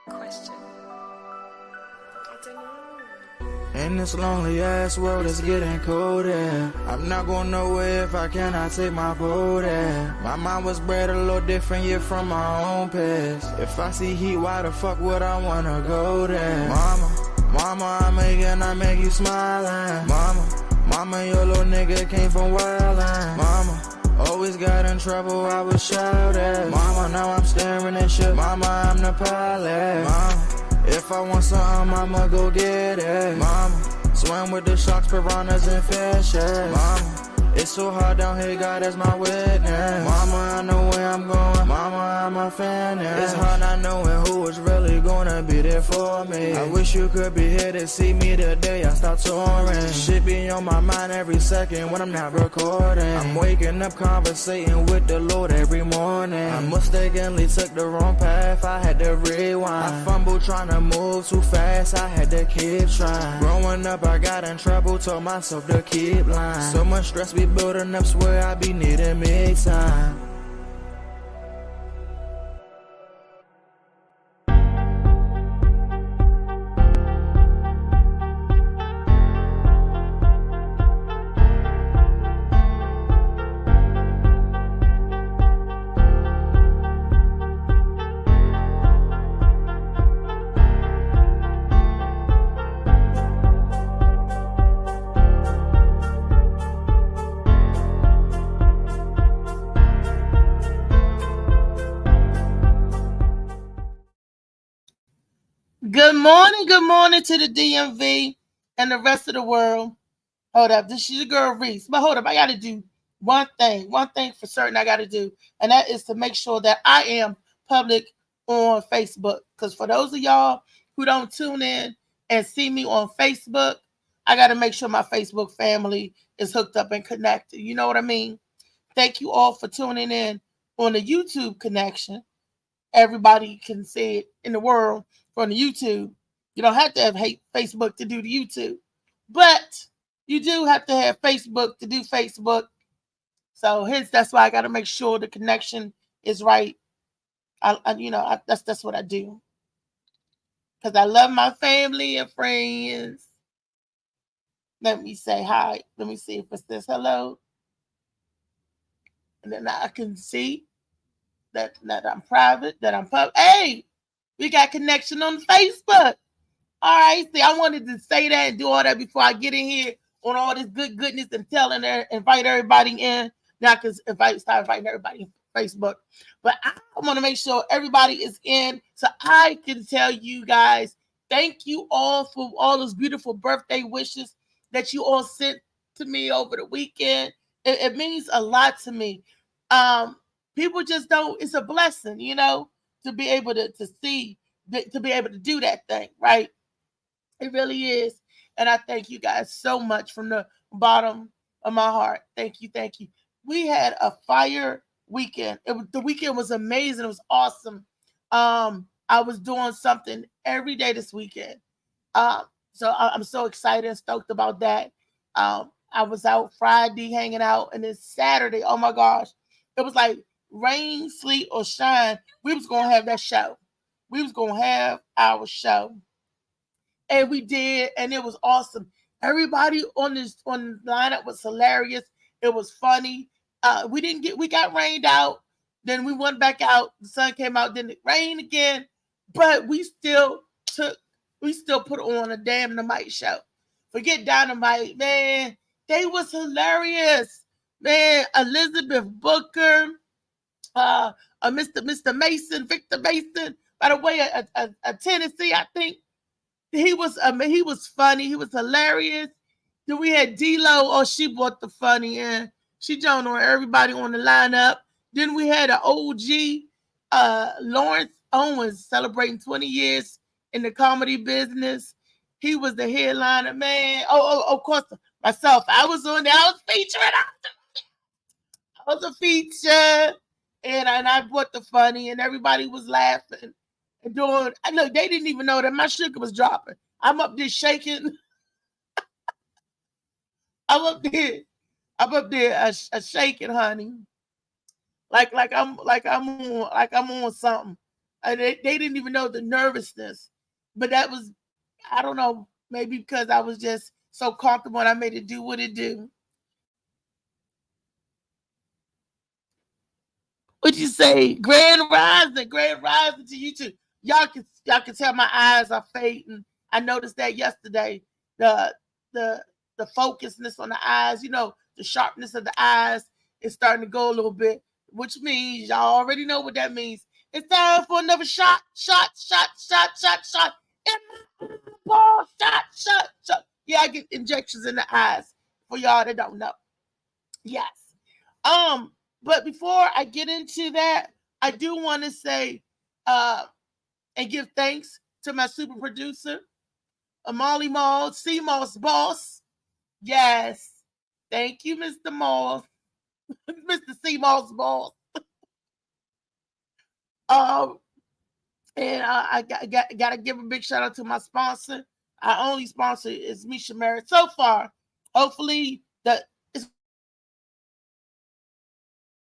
Question. In this lonely ass world, it's getting colder. I'm not going nowhere if I cannot take my boat in. My mind was bred a little different, yeah, from my own past. If I see heat, why the fuck would I wanna go there? Mama, I make you smiling. Mama, your little nigga came from wildin'. Mama, always got in trouble, I was shouting. Mama, now I'm staring at shit. Mama, I'm the pilot. Mama, if I want something, I'ma go get it. Mama, swim with the sharks, piranhas, and fishes. Mama, it's so hard down here, God is my witness. Mama, I know where I'm going. Mama, I'm a fan. It's hard not knowing who is really gonna be there for me. I wish you could be here to see me the day I start touring. Shit be on my mind every second when I'm not recording. I'm waking up conversating with the Lord every morning. I mistakenly took the wrong path, I had to rewind. I fumbled trying to move too fast, I had to keep trying. Growing up, I got in trouble, told myself to keep lying. So much stress be building up, swear I be needing me time. Good morning to the DMV and the rest of the world. Hold up, this is your girl Reese. But hold up, I gotta do one thing for certain I gotta do, and that is to make sure that I am public on Facebook. Because for those of y'all who don't tune in and see me on Facebook, I gotta make sure my Facebook family is hooked up and connected. You know what I mean? Thank you all for tuning in on the YouTube connection. Everybody can see it in the world from the YouTube. You don't have to have Facebook to do the YouTube, but you do have to have Facebook to do Facebook. So hence that's why I got to make sure the connection is right. That's what I do because I love my family and friends. Let me say hi. Let me see if it says hello, and then I can see that I'm private, that I'm public. Hey, we got connection on Facebook. All right, see, I wanted to say that and do all that before I get in here on all this goodness and invite everybody in. Now I can start inviting everybody on Facebook. But I want to make sure everybody is in so I can tell you guys thank you all for all those beautiful birthday wishes that you all sent to me over the weekend. It means a lot to me. People just don't, it's a blessing, to be able to see, to be able to do that thing, right? It really is. And I thank you guys so much from the bottom of my heart. Thank you. Thank you. We had a fire weekend. The weekend was amazing. It was awesome. I was doing something every day this weekend. So I'm so excited and stoked about that. I was out Friday hanging out, and then Saturday, oh my gosh, it was like rain, sleet, or shine. We was going to have that show. We was going to have our show. And we did, and it was awesome. Everybody on the lineup was hilarious. It was funny. We got rained out. Then we went back out. The sun came out. Then it rained again. But we still put on a damn Dynamite show. Forget Dynamite, man. They was hilarious, man. Elizabeth Booker, Mr. Mason, Victor Mason. By the way, a Tennessee, I think. He was funny. He was hilarious. Then we had D-Lo. Oh, she brought the funny in. She joined on everybody on the lineup. Then we had an OG, Lawrence Owens, celebrating 20 years in the comedy business. He was the headliner, man. Of course, myself. I was on there. I was featuring. I was a feature, and I brought the funny, and everybody was laughing. Look, they didn't even know that my sugar was dropping. I'm up there shaking. I'm up there, a shaking, honey. Like I'm on something. And they didn't even know the nervousness. But that was, I don't know, maybe because I was just so comfortable and I made it do what it do. What'd you say? Grand rising to you too. Y'all can tell my eyes are fading. I noticed that yesterday. The focusness on the eyes, the sharpness of the eyes is starting to go a little bit, which means y'all already know what that means. It's time for another shot. Ball, shot. Yeah, I get injections in the eyes for y'all that don't know. Yes. But before I get into that, I do want to say and give thanks to my super producer, Amali Mall, C Moss Boss. Yes. Thank you, Mr. Moss. Mr. C Moss Boss. And I got to give a big shout out to my sponsor. Our only sponsor is Misha Merritt so far. Hopefully that is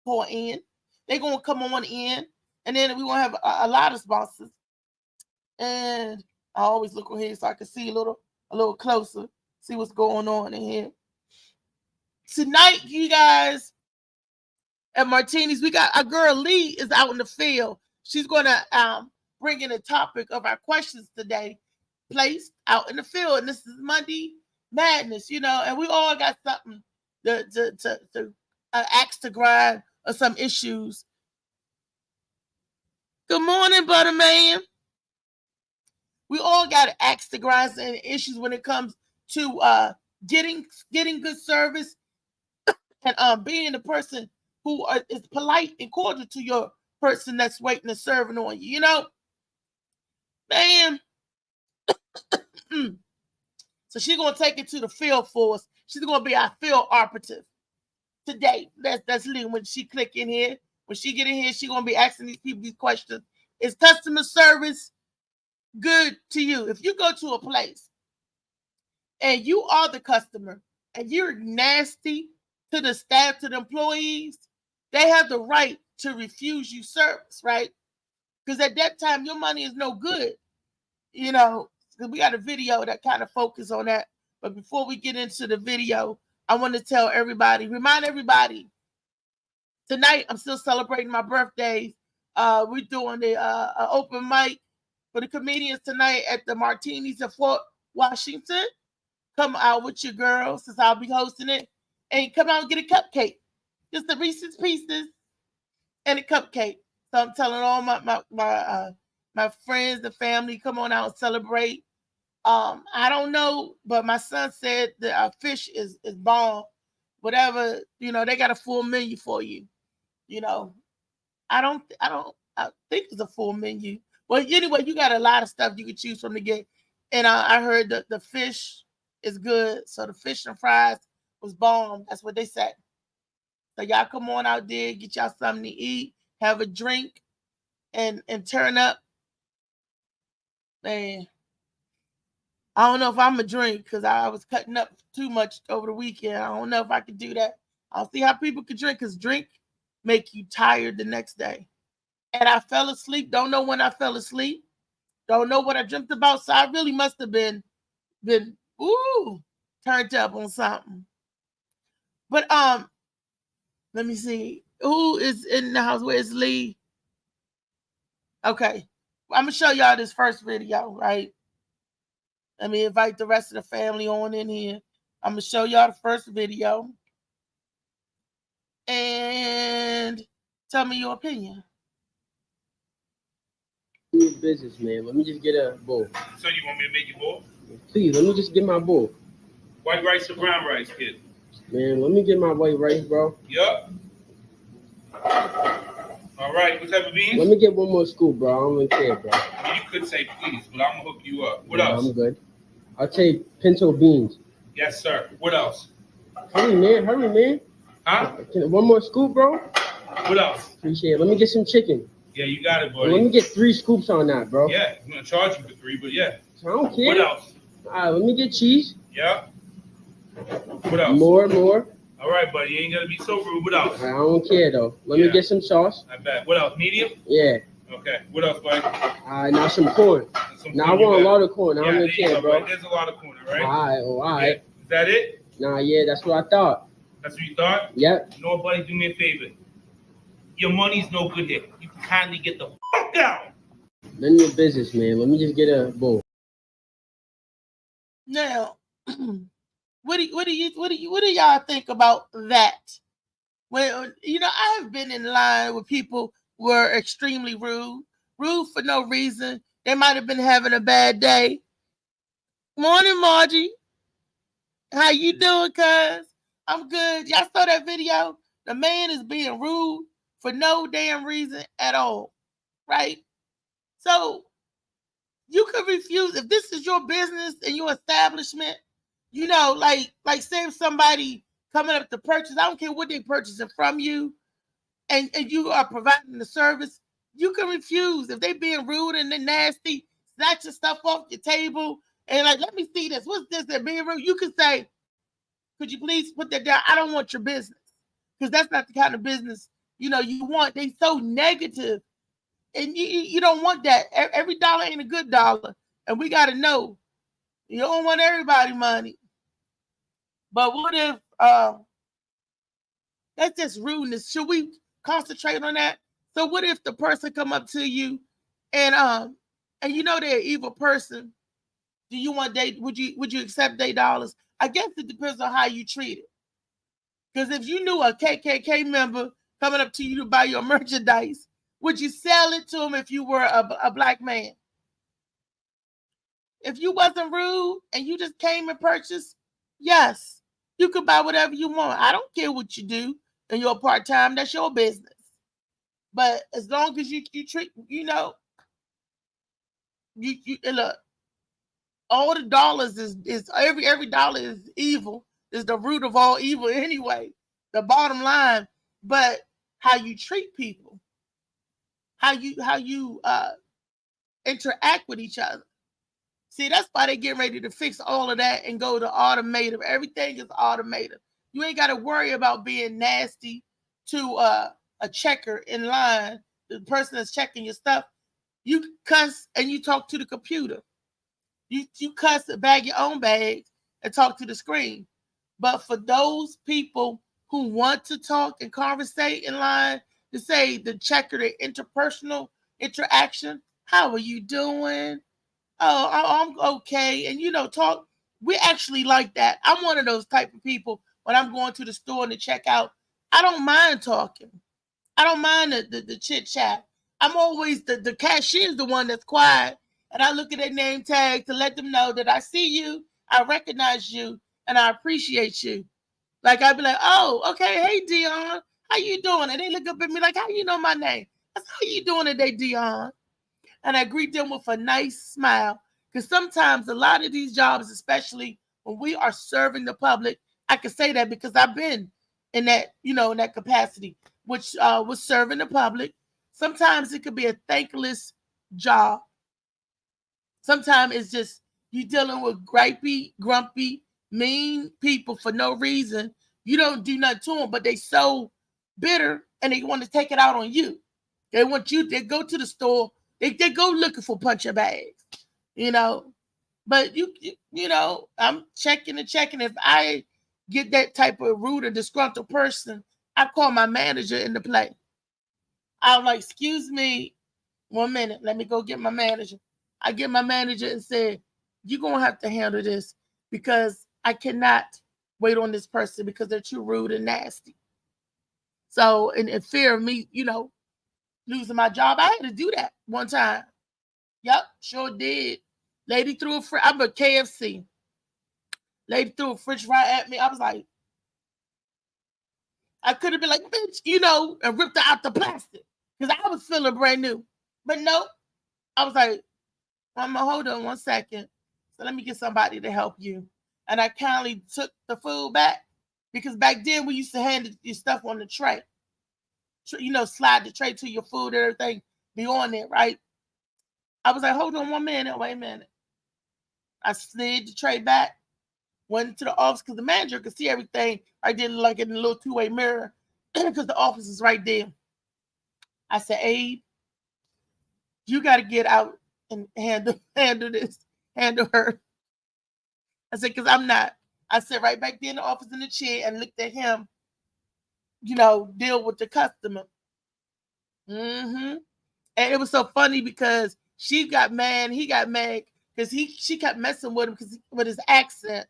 pour in. They're gonna come on in, and then we gonna have a lot of sponsors. And I always look over here so I can see a little closer, see what's going on in here. Tonight, you guys, at Martini's, we got our girl Lee is out in the field. She's gonna bring in a topic of our questions today, placed out in the field. And this is Monday Madness, and we all got something to axe to grind or some issues. Good morning, Butterman. We all got to axe to grind and issues when it comes to getting good service and being the person who is polite and cordial to your person that's waiting and serving on you. Man. So she's gonna take it to the field for us. She's gonna be our field operative today. That's Lee. When she click in here, when she get in here, she's gonna be asking these people these questions. Is customer service good to you? If you go to a place and you are the customer and you're nasty to the staff, to the employees, they have the right to refuse you service, right? Because at that time, your money is no good. We got a video that kind of focus on that. But before we get into the video, I want to remind everybody, tonight I'm still celebrating my birthday. We're doing the open mic for the comedians tonight at the Martini's in Fort Washington. Come out with your girls, since I'll be hosting it. And come out and get a cupcake. Just the Reese's Pieces and a cupcake. So I'm telling all my friends, the family, come on out and celebrate. I don't know, but my son said that our fish is bomb. Whatever, they got a full menu for you. I think it's a full menu. Well, anyway, you got a lot of stuff you can choose from to get. And I heard that the fish is good. So the fish and fries was bomb. That's what they said. So y'all come on out there, get y'all something to eat, have a drink, and turn up. Man, I don't know if I'm a drink because I was cutting up too much over the weekend. I don't know if I could do that. I'll see how people could drink, because drink make you tired the next day. And I fell asleep. Don't know when I fell asleep. Don't know what I dreamt about. So I really must have been turned up on something. But let me see. Who is in the house? Where's Lee? Okay. I'm going to show y'all this first video, right? Let me invite the rest of the family on in here. I'm going to show y'all the first video. And tell me your opinion. Business, man. Let me just get a bowl. So you want me to make you bowl? Please, let me just get my bowl. White rice or brown rice, kid? Man, let me get my white rice, bro. Yup. All right, what type of beans? Let me get one more scoop, bro. I don't really care, bro. You could say please, but I'm gonna hook you up. What else? I'm good. I'll take pinto beans. Yes, sir. What else? Hurry, man. Huh? One more scoop, bro. What else? Appreciate it. Let me get some chicken. Yeah, you got it, buddy. Let me get 3 scoops on that, bro. Yeah, I'm gonna charge you for 3, but yeah. I don't care. What else? All right, let me get cheese. Yeah. What else? More. All right, buddy. You ain't gonna be so rude. What else? I don't care though. Let me Yeah. get some sauce. I bet. What else? Medium? Yeah. Okay. What else, buddy? Now some corn. Some Now I corn, you want a got lot it. of corn. I Yeah, don't there even you care, go, bro. buddy. There's a lot of corn, all right? All right. Yeah. Is that it? Nah, yeah, that's what I thought. That's what you thought? Yep. You know what, buddy? Do me a favor. Your money's no good here. You can kindly get the fuck out. None of your business, man. Let me just get a bowl. Now, what do y'all think about that? Well, I have been in line with people who were extremely rude for no reason. They might have been having a bad day. Morning, Margie. How you doing, cuz? I'm good. Y'all saw that video? The man is being rude for no damn reason at all, right? So you could refuse if this is your business and your establishment. Like say if somebody coming up to purchase, I don't care what they're purchasing from you, and you are providing the service, you can refuse if they being rude and they're nasty, snatch your stuff off your table, and like, let me see this. What's this? They're being rude. You can say, could you please put that down? I don't want your business. Because that's not the kind of business, you want. They so negative. And you don't want that. Every dollar ain't a good dollar. And we got to know, you don't want everybody money. But what if that's just rudeness? Should we concentrate on that? So what if the person come up to you and they're an evil person? Do you want would you accept their dollars? I guess it depends on how you treat it. Because if you knew a KKK member coming up to you to buy your merchandise, would you sell it to him if you were a black man? If you wasn't rude and you just came and purchased, yes, you could buy whatever you want. I don't care what you do in your part-time. That's your business. But as long as you treat, you look, all the dollars is every dollar is evil. Is the root of all evil anyway. The bottom line. But how you treat people, how you interact with each other. See, that's why they get ready to fix all of that and go to automated. Everything is automated. You ain't got to worry about being nasty to a checker in line, the person that's checking your stuff. You cuss and you talk to the computer. You cuss, bag your own bags, and talk to the screen. But for those people who want to talk and conversate in line, to say the checker, the interpersonal interaction, how are you doing? Oh, I'm okay. And talk. We actually like that. I'm one of those type of people when I'm going to the store and to check out. I don't mind talking. I don't mind the chit chat. I'm always the cashier's the one that's quiet. And I look at their name tag to let them know that I see you, I recognize you, and I appreciate you. Like I'd be like, oh, okay, hey Dion, how you doing? And they look up at me like, how you know my name? I said, how you doing today, Dion? And I greet them with a nice smile. Because sometimes a lot of these jobs, especially when we are serving the public, I can say that because I've been in that, in that capacity, which was serving the public. Sometimes it could be a thankless job. Sometimes it's just you dealing with gripey, grumpy, mean people for no reason. You don't do nothing to them, but they so bitter and they want to take it out on you. They want you, they go to the store, they go looking for puncher bags, But I'm checking. If I get that type of rude or disgruntled person, I call my manager into play. I'm like, excuse me, 1 minute. Let me go get my manager. I get my manager and say, you're going to have to handle this because I cannot wait on this person because they're too rude and nasty. So in fear of me, losing my job, I had to do that one time. Yep, sure did. Lady threw I'm a KFC. Lady threw a french fry at me. I was like, I could have been like, bitch, and ripped her out the plastic because I was feeling brand new. But no, I was like, hold on 1 second. So let me get somebody to help you. And I kindly took the food back because back then we used to hand your stuff on the tray. Slide the tray to your food and everything be on there, right? I was like, hold on 1 minute, wait a minute. I slid the tray back. went to the office because the manager could see everything. I did like in a little two-way mirror because the office is right there. I said, Abe, you got to get out and handle her. I said, because I'm not. I sat right back there in the office in the chair and looked at him, deal with the customer. And it was so funny because she got mad, he got mad because she kept messing with him with his accent.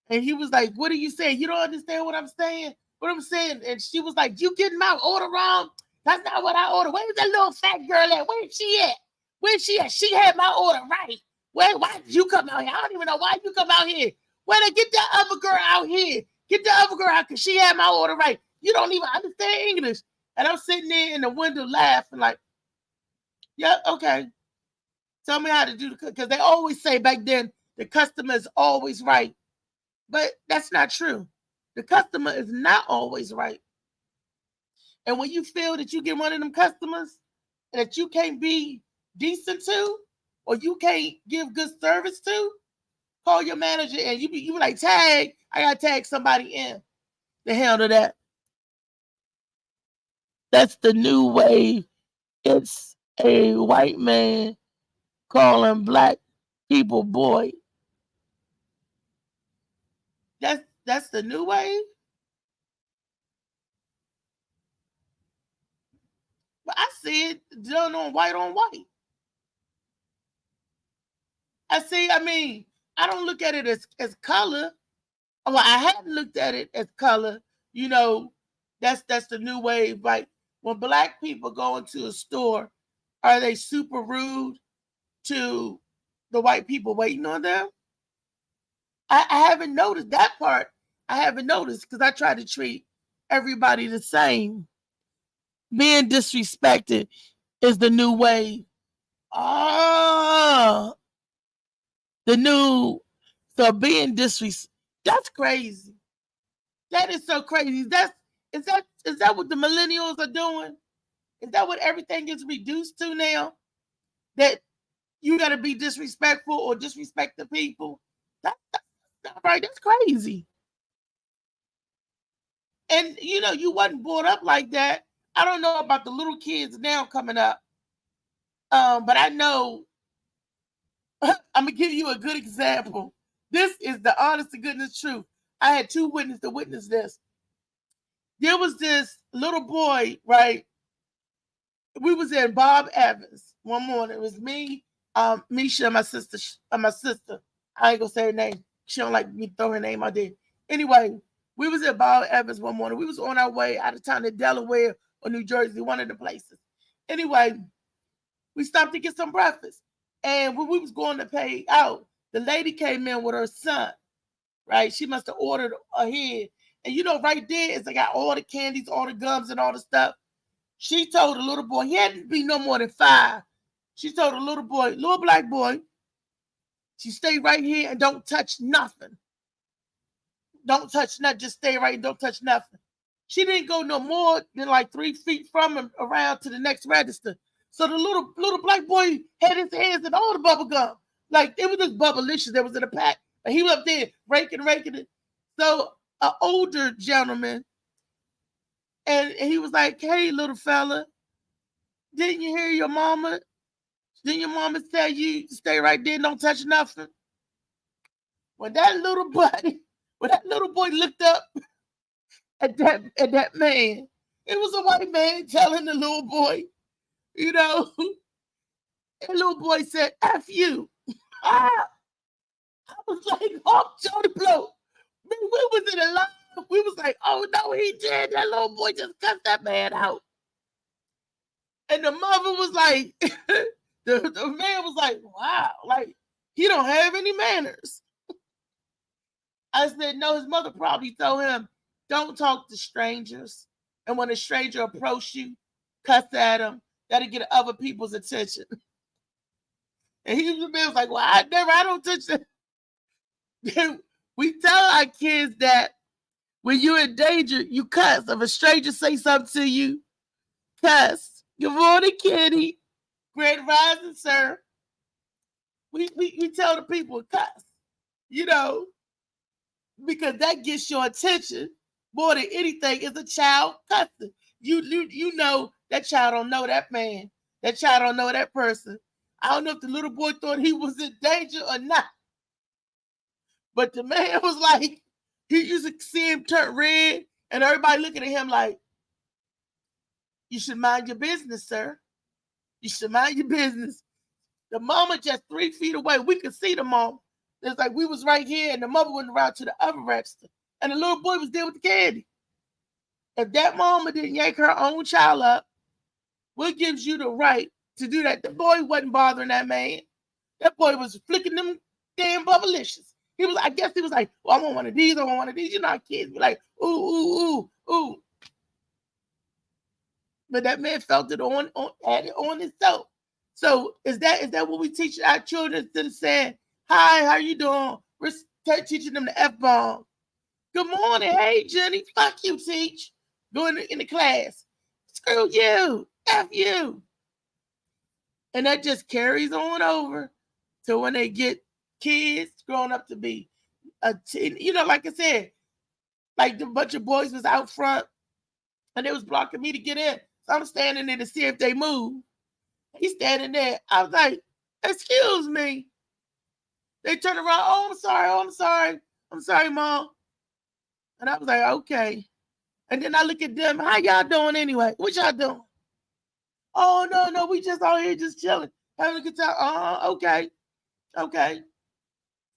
And he was like, what are you saying? You don't understand what I'm saying? What I'm saying? And she was like, you getting my order wrong? That's not what I ordered. Where's that little fat girl at? Where's she at? Where's she at? She had my order right. Why did you come out here? I don't even know why you come out here. Get that other girl out here. Get the other girl out because she had my order right. You don't even understand English. And I'm sitting there in the window laughing like, yeah, okay. Tell me how to do because they always say back then the customer is always right. But that's not true. The customer is not always right. And when you feel that you get one of them customers that you can't be decent to or you can't give good service to, call your manager and you be like, I gotta tag somebody in to handle that. That's the new wave. It's a white man calling black people boy. That's the new wave. But I see it done on white on white. I don't look at it as color. Well, I hadn't looked at it as color. That's the new wave. Like when black people go into a store, are they super rude to the white people waiting on them? I haven't noticed that part. I haven't noticed because I try to treat everybody the same. Being disrespected is the new wave. So being disrespected, that's crazy. That is so crazy. Is that what the millennials are doing? Is that what everything is reduced to now? That you got to be disrespectful or disrespect the people? That's not right. That's crazy. And you wasn't brought up like that. I don't know about the little kids now coming up. But I know I'm gonna give you a good example. This is the honest to goodness truth. I had two witnesses to witness this. There was this little boy, right? We was in Bob Evans one morning. It was me, Misha, and my sister. I ain't gonna say her name. She don't like me to throw her name out there. Anyway, we was at Bob Evans one morning. We was on our way out of town to Delaware or New Jersey, one of the places. Anyway, we stopped to get some breakfast. And when we was going to pay out, the lady came in with her son, right? She must have ordered ahead. And right there, it's like got all the candies, all the gums, and all the stuff. She told the little boy, he had to be no more than 5. She told the little boy, little black boy, she stay right here and don't touch nothing. Don't touch nothing. Just stay right and don't touch nothing. She didn't go no more than like 3 feet from him around to the next register. So the little black boy had his hands in all the bubble gum. Like it was just Bubblicious that was in a pack. And he was up there raking it. So an older gentleman, and he was like, hey, little fella, didn't you hear your mama? Didn't your mama tell you to stay right there and don't touch nothing? When that little boy looked up at that man, it was a white man telling the little boy, the little boy said, F you. I was like, oh, Jody Blow. We was in a line. We was like, oh, no, he did. That little boy just cussed that man out. And the mother was like, the man was like, wow, like, he don't have any manners. I said, no, his mother probably told him, don't talk to strangers. And when a stranger approach you, cuss at him. That'll get other people's attention. And the man was like, well, I don't touch that. We tell our kids that when you're in danger, you cuss. If a stranger say something to you, cuss. Good morning, Kitty. Great rising, sir. We tell the people, cuss. because that gets your attention more than anything is a child cussing. You know that child don't know that man. That child don't know that person. I don't know if the little boy thought he was in danger or not. But the man was like, he used to see him turn red, and everybody looking at him like, you should mind your business, sir. You should mind your business. The mama just 3 feet away. We could see the mom. It's like we was right here, and the mother went around to the other register, and the little boy was there with the candy. If that mama didn't yank her own child up, what gives you the right to do that? The boy wasn't bothering that man. That boy was flicking them damn bubblicious. He was, I guess he was like, well, I want one of these, I want one of these. You know how kids be like, ooh, ooh, ooh, ooh. But that man felt it on himself. So is that what we teach our children instead of saying, hi, how you doing? We're teaching them the F-bomb. Good morning. Hey, Jenny. Fuck you, teach. Go in the class. Screw you. F you. And that just carries on over to when they get kids growing up to be a teen. You know, like I said, like the bunch of boys was out front and they was blocking me to get in. So I'm standing there to see if they move. He's standing there. I was like, excuse me. They turned around. Oh, I'm sorry. Oh, I'm sorry. I'm sorry, Mom. And I was like, okay. And then I look at them. How y'all doing anyway? What y'all doing? Oh, no. We just out here just chilling. Having a good time. Okay. Okay.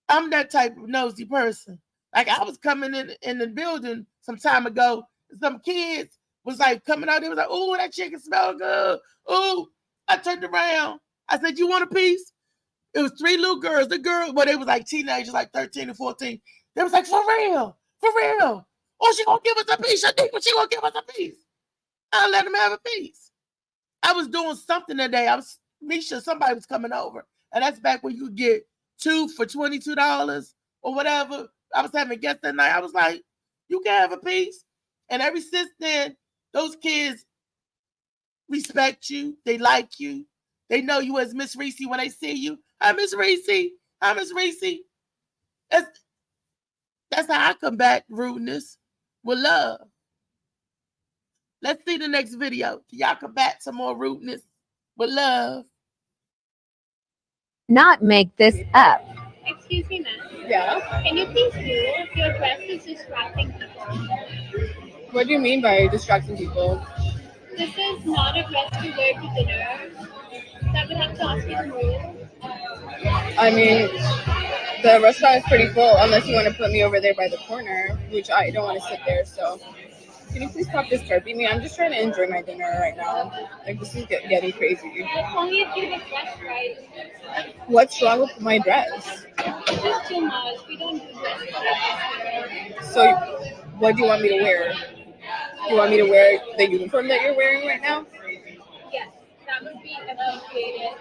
I'm that type of nosy person. Like I was coming in the building some time ago. Some kids was like coming out. They was like, oh, that chicken smell good. Oh, I turned around. I said, you want a piece? It was 3 little girls. The girls, but they was like teenagers, like 13 and 14. They was like, for real. Oh, she gonna give us a piece. I think she gonna give us a piece. I'll let them have a piece. I was doing something today. Misha, somebody was coming over. And that's back when you could get 2 for $22 or whatever. I was having guests that night. I was like, you can have a piece. And ever since then, those kids respect you. They like you. They know you as Miss Reese when they see you. Hi, Miss Reese. Hi, Miss Reese. That's how I combat rudeness with love. Let's see the next video. Y'all combat some more rudeness with love. Not make this up. Excuse me, ma'am. Yeah? Can you please move? Your dress is distracting people. What do you mean by distracting people? This is not a dress to wear to dinner. So I would have to ask you to move. I mean, the restaurant is pretty full unless you want to put me over there by the corner, which I don't want to sit there, so can you please stop disturbing me? I'm just trying to enjoy my dinner right now. Like, this is getting crazy. That's only if you get dressed right. What's wrong with my dress? This is too much. We don't do dresses like this. So, what do you want me to wear? Do you want me to wear the uniform that you're wearing right now? Yes, that would be appreciated.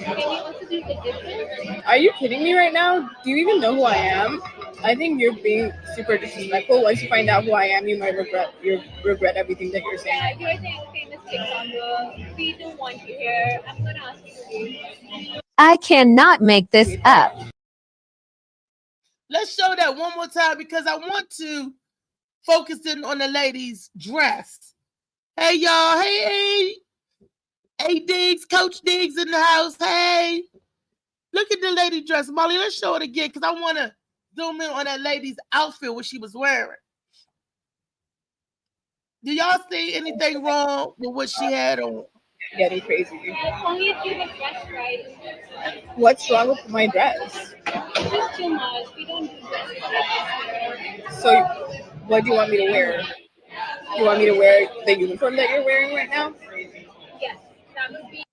Can you also do the dishes? Are you kidding me right now? Do you even know who I am? I think you're being super disrespectful. Once you find out who I am, you might regret everything that you're saying. You're the famous TikToker. We don't want you here. I'm going to ask you to leave. I cannot make this up. Let's show that one more time because I want to focus in on the lady's dress. Hey, y'all. Hey. Hey, Diggs. Coach Diggs in the house. Hey. Look at the lady dress. Molly, let's show it again because I want to zoom in on that lady's outfit, what she was wearing. Do y'all see anything wrong with what she had on? Getting crazy. That's only if you get dressed right. What's wrong with my dress? This is too much. We don't do dresses like this. So, what do you want me to wear? Do you want me to wear the uniform that you're wearing right now? Yes, that would be.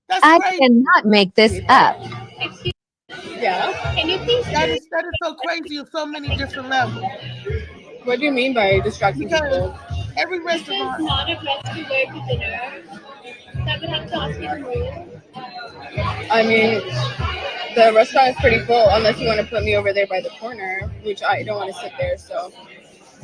That's I crazy. cannot make this up. Excuse me. Yeah? Can you please That is so crazy on so many different levels. What do you mean by distracting Because people? every This is restaurant, not a dress to wear to dinner. So I would have to ask you to move. I mean, the restaurant is pretty full unless you want to put me over there by the corner, which I don't want to sit there, so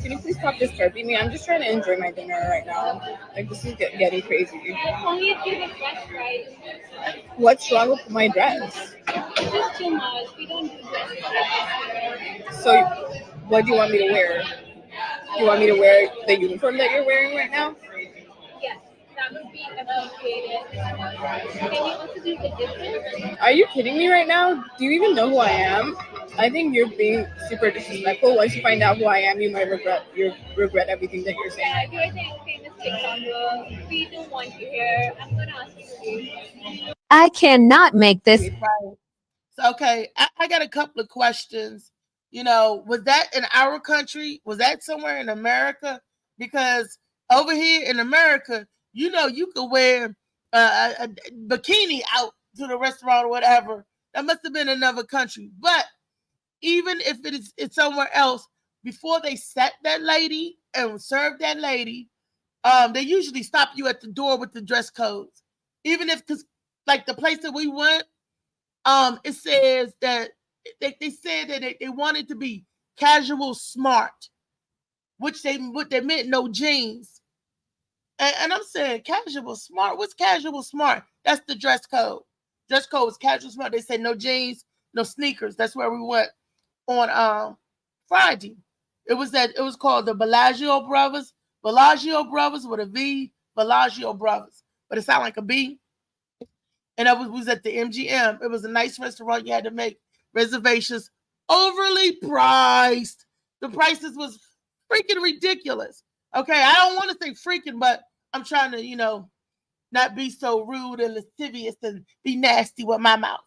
can Can you please stop disturbing me? I'm just trying to enjoy my dinner right now. Like, this is getting crazy. Only if you get dressed right. What's wrong with my dress? It's just too much. We don't do dresses like this. So, what do you want me to wear? You want me to wear the uniform that you're wearing right now? Yes, that would be appreciated. Can you also do the dishes? Are you kidding me right now? Do you even know who I am? I think you're being super disrespectful. Once you find out who I am, you might regret everything that you're saying. Yeah, you're the famous TikToker. We don't want you here. I'm gonna ask you to leave. I cannot make this. Right. So, okay, I got a couple of questions. You know, was that in our country? Was that somewhere in America? Because over here in America, you know, you could wear a bikini out to the restaurant or whatever. That must have been another country. But even if it's somewhere else, before they set that lady and serve that lady, they usually stop you at the door with the dress codes. Even if, because like the place that we went, it says that they said that they wanted to be casual smart, what they meant no jeans. And I'm saying casual smart. What's casual smart? That's the dress code. Dress code was casual smart. They said no jeans, no sneakers. That's where we went on Friday. It was called the Bellagio Brothers. Bellagio Brothers with a V. Bellagio Brothers, but it sounded like a B. And I was at the MGM. It was a nice restaurant. You had to make reservations. Overly priced. The prices was freaking ridiculous. Okay, I don't want to say freaking, but I'm trying to, you know, not be so rude and lascivious and be nasty with my mouth.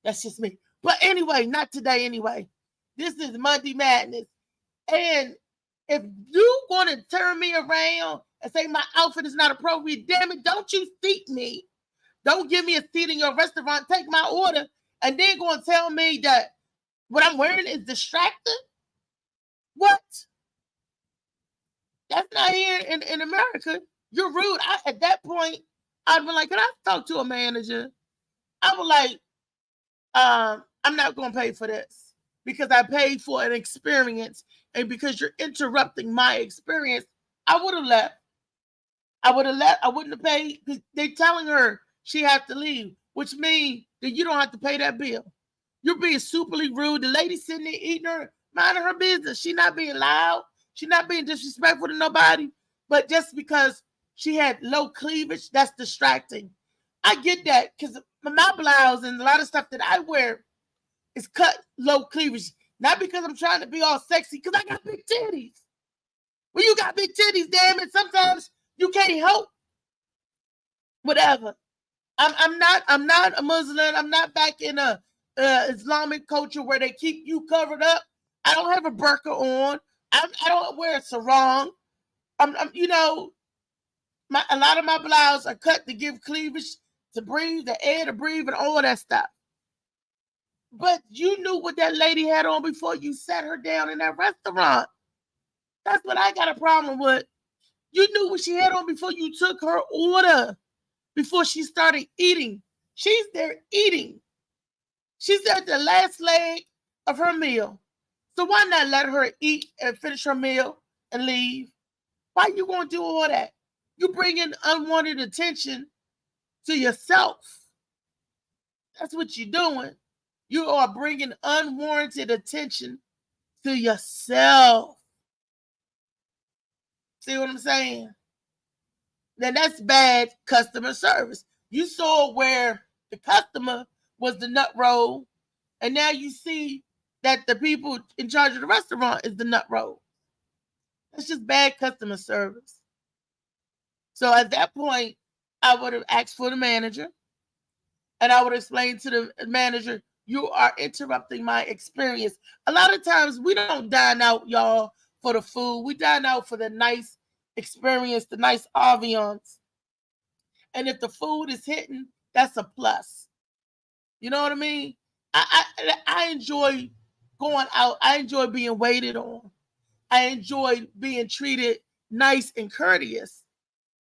That's just me. But anyway, not today anyway. This is Monday Madness. And if you want to turn me around and say my outfit is not appropriate, damn it, don't you seat me. Don't give me a seat in your restaurant. Take my order and then go and tell me that what I'm wearing is distracting. What? That's not here in America. You're rude. At that point, I'd be like, can I talk to a manager? I was like, I'm not going to pay for this because I paid for an experience. And because you're interrupting my experience, I would have left. I wouldn't have paid because they're telling her she has to leave, which means that you don't have to pay that bill. You're being superly rude. The lady sitting there eating her, minding her business. She's not being loud. She's not being disrespectful to nobody. But just because she had low cleavage, that's distracting. I get that because my blouse and a lot of stuff that I wear is cut low cleavage. Not because I'm trying to be all sexy, because I got big titties. When you got big titties, damn it, sometimes you can't help. Whatever. I'm not a Muslim. I'm not back in a Islamic culture where they keep you covered up. I don't have a burqa on. I don't wear a sarong. I'm you know, a lot of my blouses are cut to give cleavage, to breathe, the air to breathe, and all that stuff. But you knew what that lady had on before you sat her down in that restaurant. That's what I got a problem with. You knew what she had on before you took her order, before she started eating. She's there eating. She's at the last leg of her meal. So why not let her eat and finish her meal and leave? Why are you going to do all that? You bring in unwanted attention to yourself. That's what you're doing. You are bringing unwarranted attention to yourself. See what I'm saying? Then that's bad customer service. You saw where the customer was the nut roll, and now you see that the people in charge of the restaurant is the nut roll. That's just bad customer service. So at that point, I would have asked for the manager, and I would explain to the manager, you are interrupting my experience. A lot of times we don't dine out, y'all, for the food. We dine out for the nice experience, the nice ambiance. And if the food is hitting, that's a plus. You know what I mean? I enjoy going out. I enjoy being waited on. I enjoy being treated nice and courteous.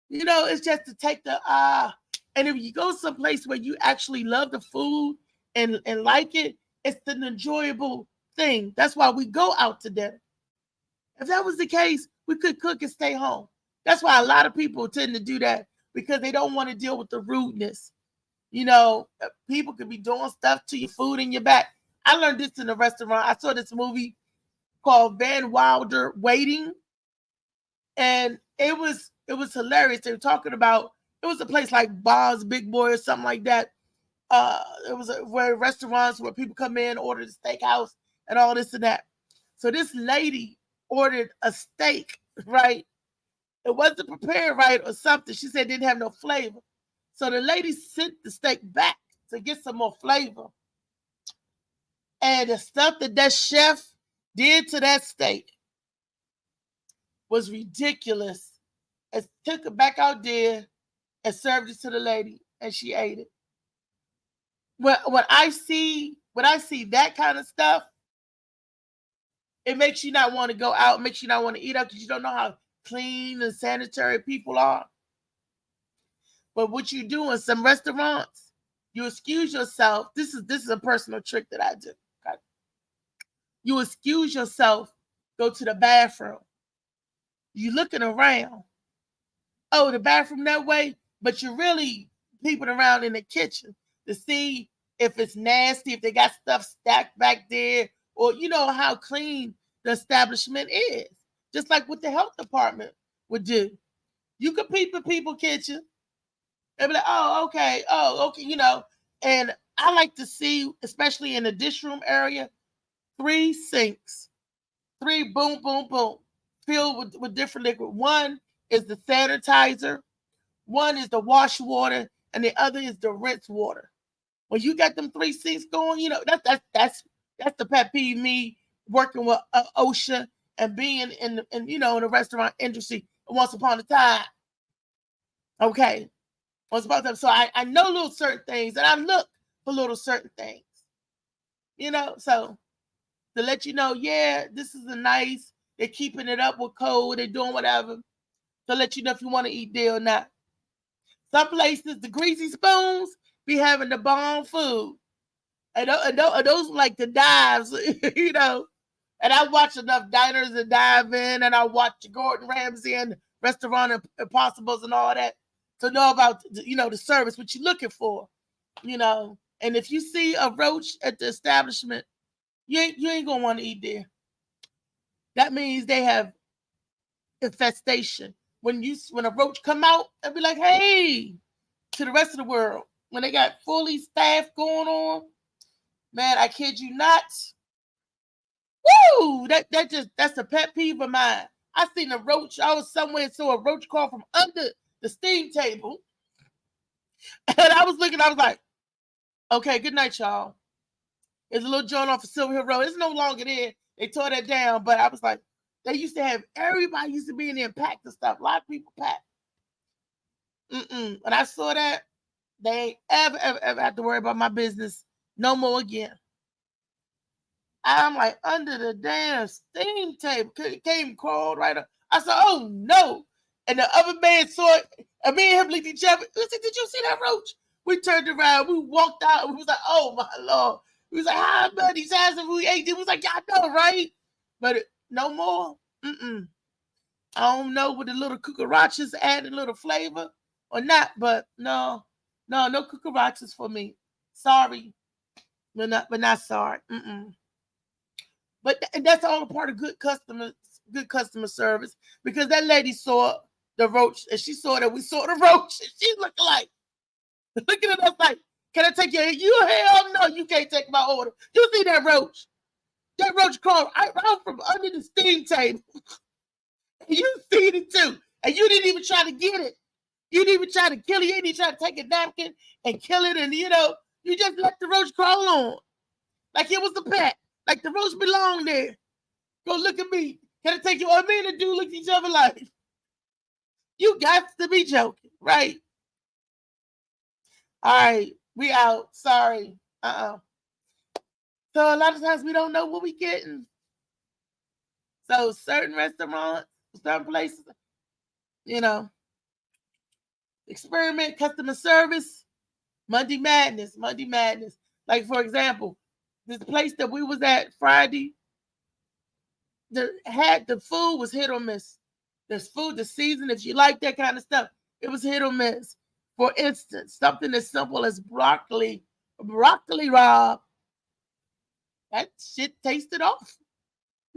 You know, it's just to take the and if you go someplace where you actually love the food and like it, it's an enjoyable thing. That's why we go out to dinner. If that was the case, we could cook and stay home. That's why a lot of people tend to do that because they don't want to deal with the rudeness. You know, people could be doing stuff to your food in your back. I learned this in a restaurant. I saw this movie called Van Wilder Waiting, and it was hilarious. They were talking about, it was a place like Bob's Big Boy or something like that. It was where restaurants where people come in, order the steakhouse and all this and that. So this lady ordered a steak, right? It wasn't prepared right or something. She said it didn't have no flavor. So the lady sent the steak back to get some more flavor. And the stuff that chef did to that steak was ridiculous. And took it back out there and served it to the lady, and she ate it. When I see that kind of stuff, it makes you not want to go out, makes you not want to eat out because you don't know how clean and sanitary people are. But what you do in some restaurants, you excuse yourself. This is a personal trick that I do. Okay? You excuse yourself, go to the bathroom. You looking around. Oh, the bathroom that way, but you're really peeping around in the kitchen to see if it's nasty, if they got stuff stacked back there, or you know how clean the establishment is. Just like what the health department would do. You could peep in people's kitchen and be like, oh, okay, you know. And I like to see, especially in the dish room area, 3 sinks, 3 boom, boom, boom, filled with different liquid. One is the sanitizer, one is the wash water, and the other is the rinse water. When you got them 3 sinks going, you know, that's the pet peeve me working with OSHA and being in the restaurant industry once upon a time. Okay. Once upon a time. So I know little certain things and I look for little certain things. You know, so to let you know, yeah, this is a nice, they're keeping it up with code, they're doing whatever. To let you know if you want to eat there or not. Some places, the greasy spoons be having the bomb food. And those like the dives, you know. And I watch enough diners and dive in, and I watch Gordon Ramsay and Restaurant Impossibles and all that to know about, you know, the service, what you're looking for, you know. And if you see a roach at the establishment, you ain't gonna want to eat there. That means they have infestation. When a roach come out, and be like, hey, to the rest of the world. When they got fully staffed going on, man, I kid you not. Woo! That's a pet peeve of mine. I seen a roach. I was somewhere and saw a roach crawl from under the steam table. And I was looking, I was like, okay, good night, y'all. There's a little joint off of Silver Hill Road. It's no longer there. They tore that down, but I was like, they used to have, everybody used to be in there and pack the stuff. A lot of people pack. When I saw that, they ain't ever have to worry about my business no more again. I'm like, under the damn steam table. Came crawled right up. I said, oh no. And the other man saw it. And me and him looked at each other. We said, did you see that roach? We turned around. We walked out. We was like, oh my Lord. We was like, how many times have we ate? We was like, y'all know, right? But no more. I don't know what the little cucarachas added a little flavor or not, but no cucarachas for me. Sorry. But not sorry. But that's all a part of good customer service, because that lady saw the roach and she saw that we saw the roach and she looking at us like, can I take you? Hell no, you can't take my order. You see that roach? That roach crawled out from under the steam table. You seen it too. And you didn't even try to get it. You didn't even try to kill it. You didn't even try to take a napkin and kill it. And, you know, you just let the roach crawl on. Like it was a pet. Like the roach belonged there. Go look at me. Can I take you? Me and the dude looked at each other like, you got to be joking, right? All right, we out. Sorry. So a lot of times we don't know what we getting. So certain restaurants, certain places, you know, experiment, customer service, Monday Madness. Like, for example, this place that we was at Friday, the food was hit or miss. There's food, the season, if you like that kind of stuff, it was hit or miss. For instance, something as simple as broccoli rabe. That shit tasted awful.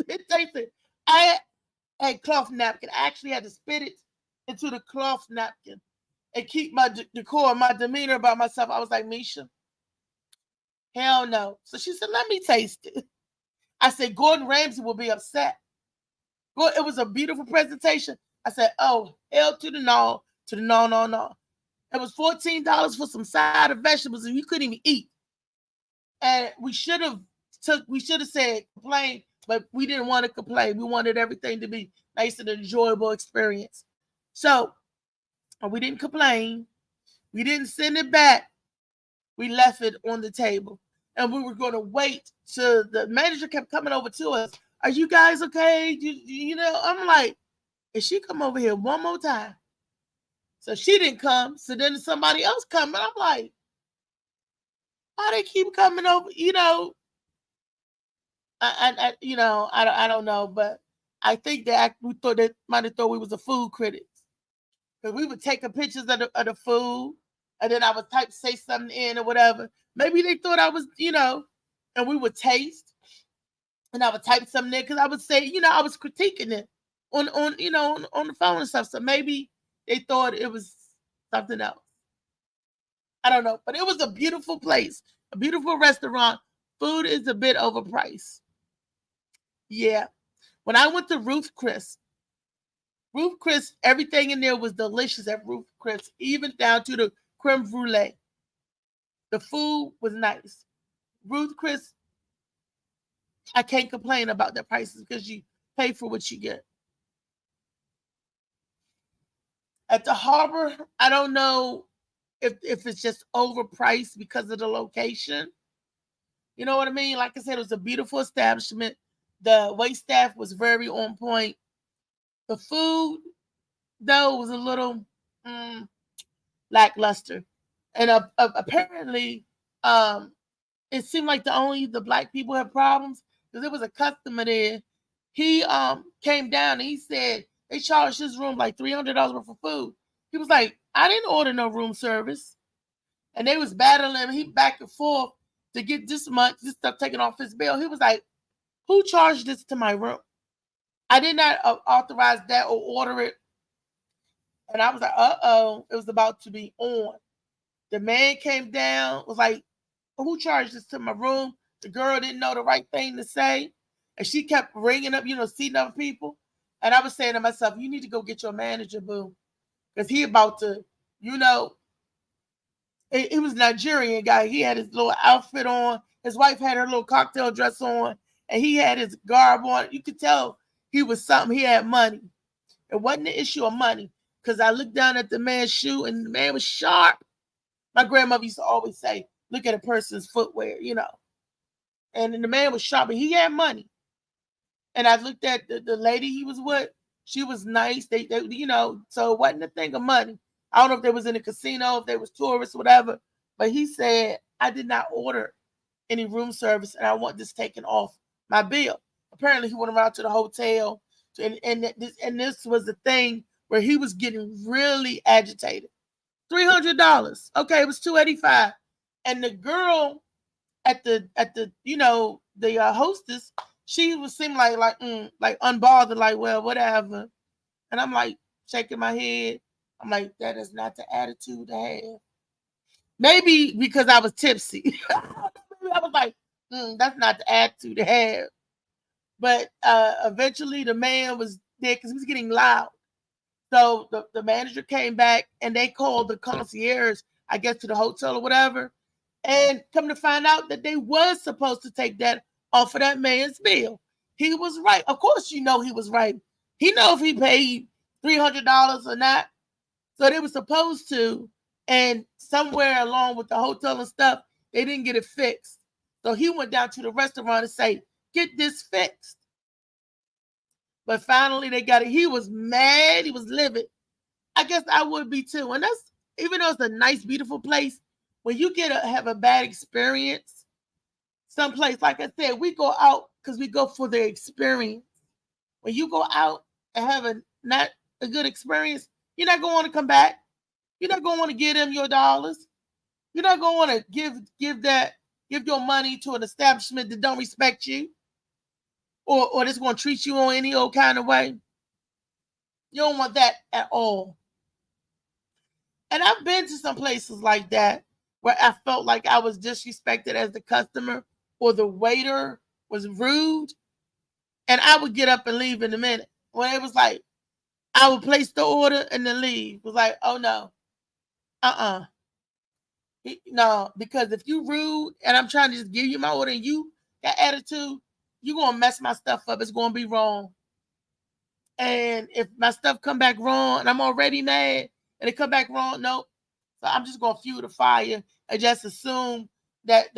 It tasted. I had cloth napkin. I actually had to spit it into the cloth napkin and keep my decor, my demeanor about myself. I was like, Misha, hell no. So she said, let me taste it. I said, Gordon Ramsay will be upset. Well, it was a beautiful presentation. I said, oh, hell to the no, no. It was $14 for some side of vegetables and you couldn't even eat. And we should have said complain, but we didn't want to complain. We wanted everything to be nice and enjoyable experience. So we didn't complain. We didn't send it back. We left it on the table. And we were going to wait till the manager kept coming over to us. Are you guys okay? You know, I'm like, if she come over here one more time. So she didn't come. So then somebody else come. And I'm like, why they keep coming over? You know, I don't know, but I think that we thought they might have thought we was a food critics. Because we would take pictures of the food, and then I would say something in or whatever. Maybe they thought I was, you know, and we would taste, and I would type something in because I would say, you know, I was critiquing it on the phone and stuff. So maybe they thought it was something else. I don't know, but it was a beautiful place, a beautiful restaurant. Food is a bit overpriced. Yeah. When I went to Ruth Chris, everything in there was delicious at Ruth Chris, even down to the creme brulee. The food was nice. Ruth Chris, I can't complain about their prices because you pay for what you get. At the Harbor, I don't know if it's just overpriced because of the location. You know what I mean? Like I said, it was a beautiful establishment. The wait staff was very on point. The food, though, was a little lackluster. And apparently, it seemed like the black people had problems because there was a customer there. He came down and he said they charged his room like $300 worth of food. He was like, I didn't order no room service. And they was battling he back and forth to get this stuff taken off his bill. He was like, who charged this to my room? I did not authorize that or order it. And I was like, uh-oh, it was about to be on. The man came down, was like, who charged this to my room? The girl didn't know the right thing to say. And she kept ringing up, seating other people. And I was saying to myself, you need to go get your manager, boo. Because he about to, he was a Nigerian guy. He had his little outfit on. His wife had her little cocktail dress on. And he had his garb on. You could tell he was something. He had money. It wasn't an issue of money. Because I looked down at the man's shoe and the man was sharp. My grandmother used to always say, look at a person's footwear, And the man was sharp and he had money. And I looked at the lady he was with. She was nice. They so it wasn't a thing of money. I don't know if they was in a casino, if they was tourists, whatever. But he said, I did not order any room service and I want this taken off my bill. Apparently he went around to the hotel and this was the thing where he was getting really agitated. $300. Okay, it was $285. And the girl at the hostess, she would seem like unbothered, like, well, whatever. And I'm like shaking my head. I'm like, that is not the attitude to have. Maybe because I was tipsy. Maybe I was like, that's not the attitude to have. But eventually the man was there because he was getting loud. So the manager came back and they called the concierge, I guess, to the hotel or whatever. And come to find out that they was supposed to take that off of that man's bill. He was right. Of course, he was right. He know if he paid $300 or not. So they were supposed to. And somewhere along with the hotel and stuff, they didn't get it fixed. So he went down to the restaurant and say, get this fixed. But finally they got it. He was mad. He was livid. I guess I would be too. And that's, even though it's a nice, beautiful place, when you have a bad experience, someplace, like I said, we go out because we go for the experience. when you go out and have not a good experience, you're not going to want to come back. You're not going to want to give them your dollars. You're not going to want to give your money to an establishment that don't respect you, or that's going to treat you on any old kind of way. You don't want that at all. And I've been to some places like that where I felt like I was disrespected as the customer, or the waiter was rude, and I would get up and leave in a minute. When it was like, I would place the order and then leave. It was like, oh no, no, because if you rude and I'm trying to just give you my order and you got attitude, you're going to mess my stuff up. It's going to be wrong. And if my stuff come back wrong and I'm already mad and it come back wrong, nope. So I'm just going to fuel the fire and just assume that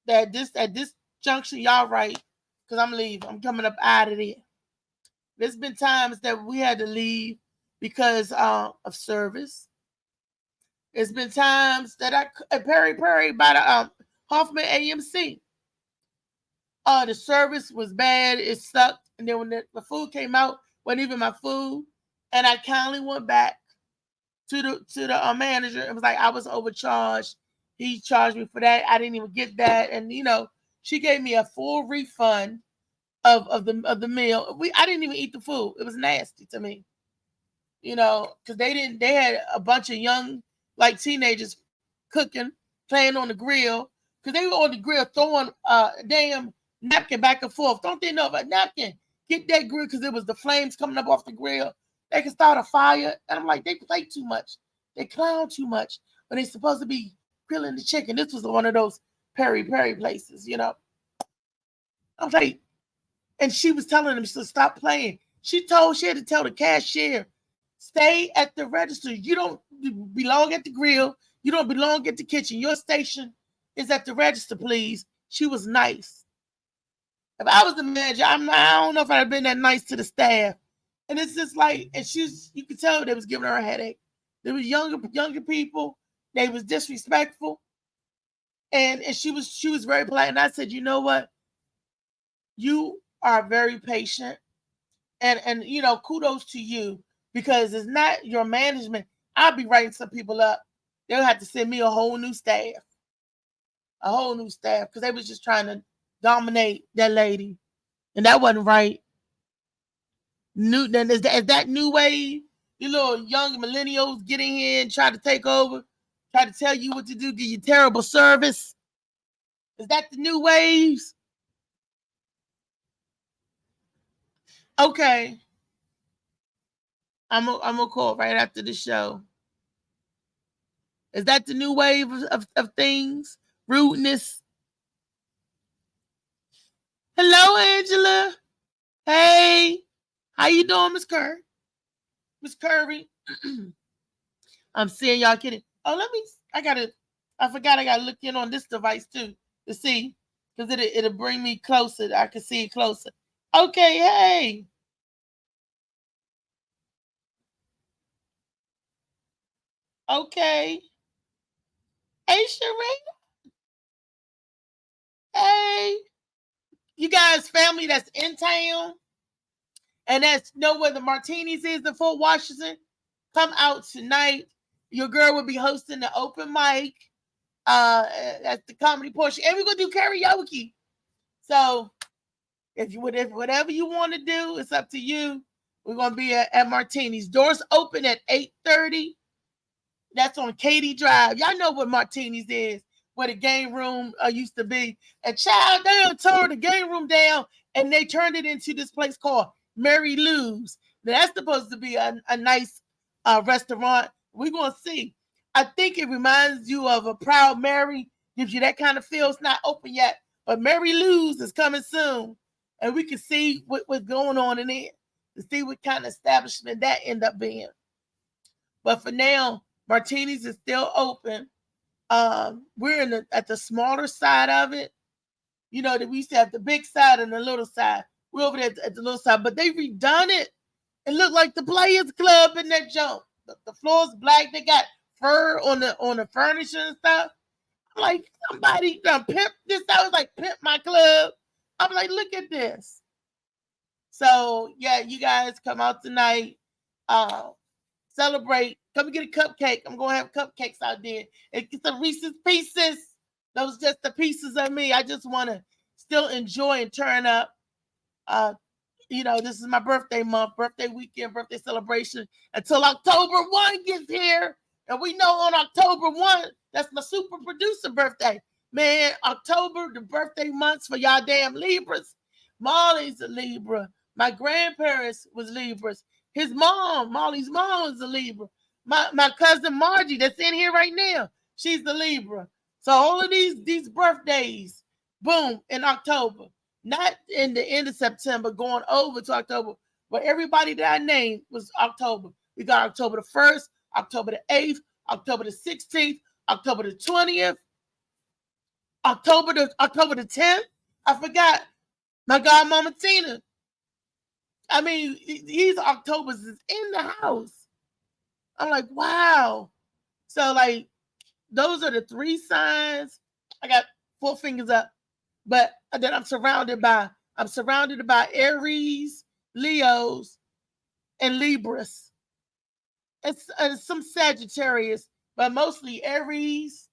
at this junction, y'all right, because I'm leaving. I'm coming up out of there. There's been times that we had to leave because of service. There's been times that at Perry by the Hoffman AMC. The service was bad. It sucked. And then when the food came out, wasn't even my food. And I kindly went back to the manager. It was like I was overcharged. He charged me for that. I didn't even get that. And she gave me a full refund of the meal. I didn't even eat the food. It was nasty to me. Because they had a bunch of young, like, teenagers cooking, playing on the grill. Because they were on the grill throwing a damn napkin back and forth. Don't they know about napkin? Get that grill, because it was the flames coming up off the grill. They can start a fire. And I'm like, they play too much. They clown too much when they're supposed to be grilling the chicken. This was one of those Perry places, I'm like, and she was telling them to stop playing. She had to tell the cashier, stay at the register. You don't belong at the grill. You don't belong at the kitchen. Your station is at the register, please. She was nice. If I was the manager, I don't know if I'd have been that nice to the staff. And it's just like, and you could tell they was giving her a headache. There was younger people. They was disrespectful. And she was very polite. And I said, you know what? You are very patient. And kudos to you, because it's not your management. I'll be writing some people up. They'll have to send me a whole new staff. Because they was just trying to dominate that lady. And that wasn't right. Is that new wave? You little young millennials get in here and try to take over, try to tell you what to do, give you terrible service. Is that the new waves? Okay. I'm gonna call right after the show. Is that the new wave of things? Rudeness? Hello, Angela. Hey. How you doing, Miss Curry? Miss Curry. I'm seeing y'all kidding. Oh, I forgot I gotta look in on this device too to see, because it'll bring me closer. I can see it closer. Okay, hey. Okay. Hey, Sheree. Hey. You guys, family that's in town and that's know where the Martinis is in Fort Washington, come out tonight. Your girl will be hosting the open mic at the comedy portion. And we're going to do karaoke. So if whatever you want to do, it's up to you. We're going to be at Martini's. Doors open at 8:30. That's on Katy Drive. Y'all know what Martini's is, where the game room used to be. And child, they tore the game room down and they turned it into this place called Mary Lou's. Now, that's supposed to be a nice restaurant. We're going to see. I think it reminds you of a Proud Mary. Gives you that kind of feel. It's not open yet. But Mary Lou's is coming soon. And we can see what's going on in it. To see what kind of establishment that end up being. But for now, Martini's is still open. We're at the smaller side of it. You know, that we used to have the big side and the little side. We're over there at the little side, but they redone it. It looked like the Players Club in that jump. The floor's black. They got fur on the furniture and stuff. I'm like, somebody done pimp this. I was like, pimp my club. I'm like, look at this. So yeah, you guys come out tonight. Celebrate. Come and get a cupcake. I'm gonna have cupcakes out there. And get some Reese's Pieces. Those just the pieces of me. I just want to still enjoy and turn up. This is my birthday month, birthday weekend, birthday celebration until October 1 gets here. And we know on October 1, that's my super producer birthday. Man, October, the birthday months for y'all damn Libras. Molly's a Libra. My grandparents was Libras. His mom, Molly's mom, is a Libra. My cousin Margie, that's in here right now, she's the Libra. So all of these birthdays, boom, in October. Not in the end of September, going over to October. But everybody that I named was October. We got October the 1st, October the 8th, October the 16th, October the 20th, October the 10th. I forgot my godmama Tina. I mean, these Octobers is in the house. I'm like, wow. So, like, those are the 3 signs. I got 4 fingers up. But then I'm surrounded by Aries, Leos, and Libras. It's some Sagittarius, but mostly Aries,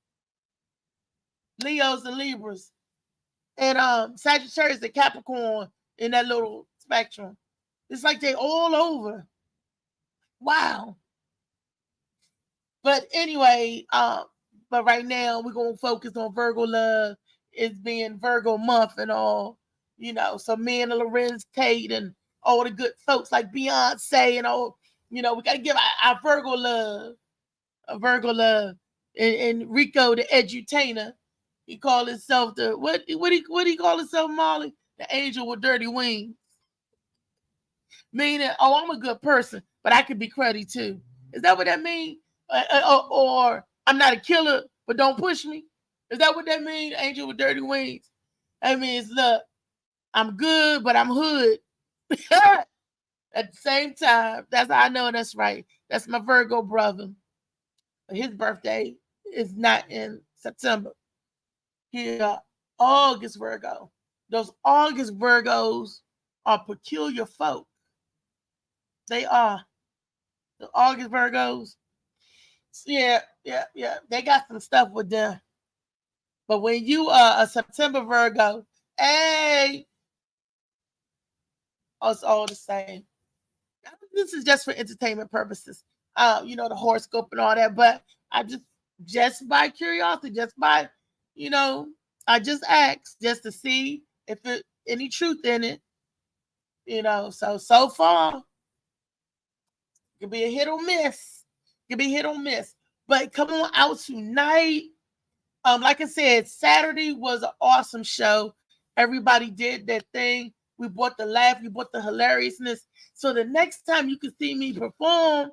Leos, and Libras. And Sagittarius and Capricorn in that little spectrum. It's like they all over. Wow. But anyway, but right now we're gonna focus on Virgo love. It's being Virgo month and all, so me and Lorenz Tate and all the good folks like Beyonce and all, we got to give our Virgo love, and Rico the edutainer. He called himself what he call himself, Molly? The angel with dirty wings. Meaning, I'm a good person, but I could be cruddy too. Is that what that means? Or I'm not a killer, but don't push me. Is that what that means? Angel with dirty wings. That means, look, I'm good, but I'm hood. At the same time, that's how I know that's right. That's my Virgo brother. His birthday is not in September. He August Virgo. Those August Virgos are peculiar folk. They are. The August Virgos. Yeah. They got some stuff with them. But when you are a September Virgo, hey, it's all the same. This is just for entertainment purposes. The horoscope and all that. But I just by curiosity, I just asked just to see if there's any truth in it. So far, it could be a hit or miss. But come on out tonight. Like I said, Saturday was an awesome show. Everybody did their thing. We brought the laugh, we brought the hilariousness. So the next time you can see me perform,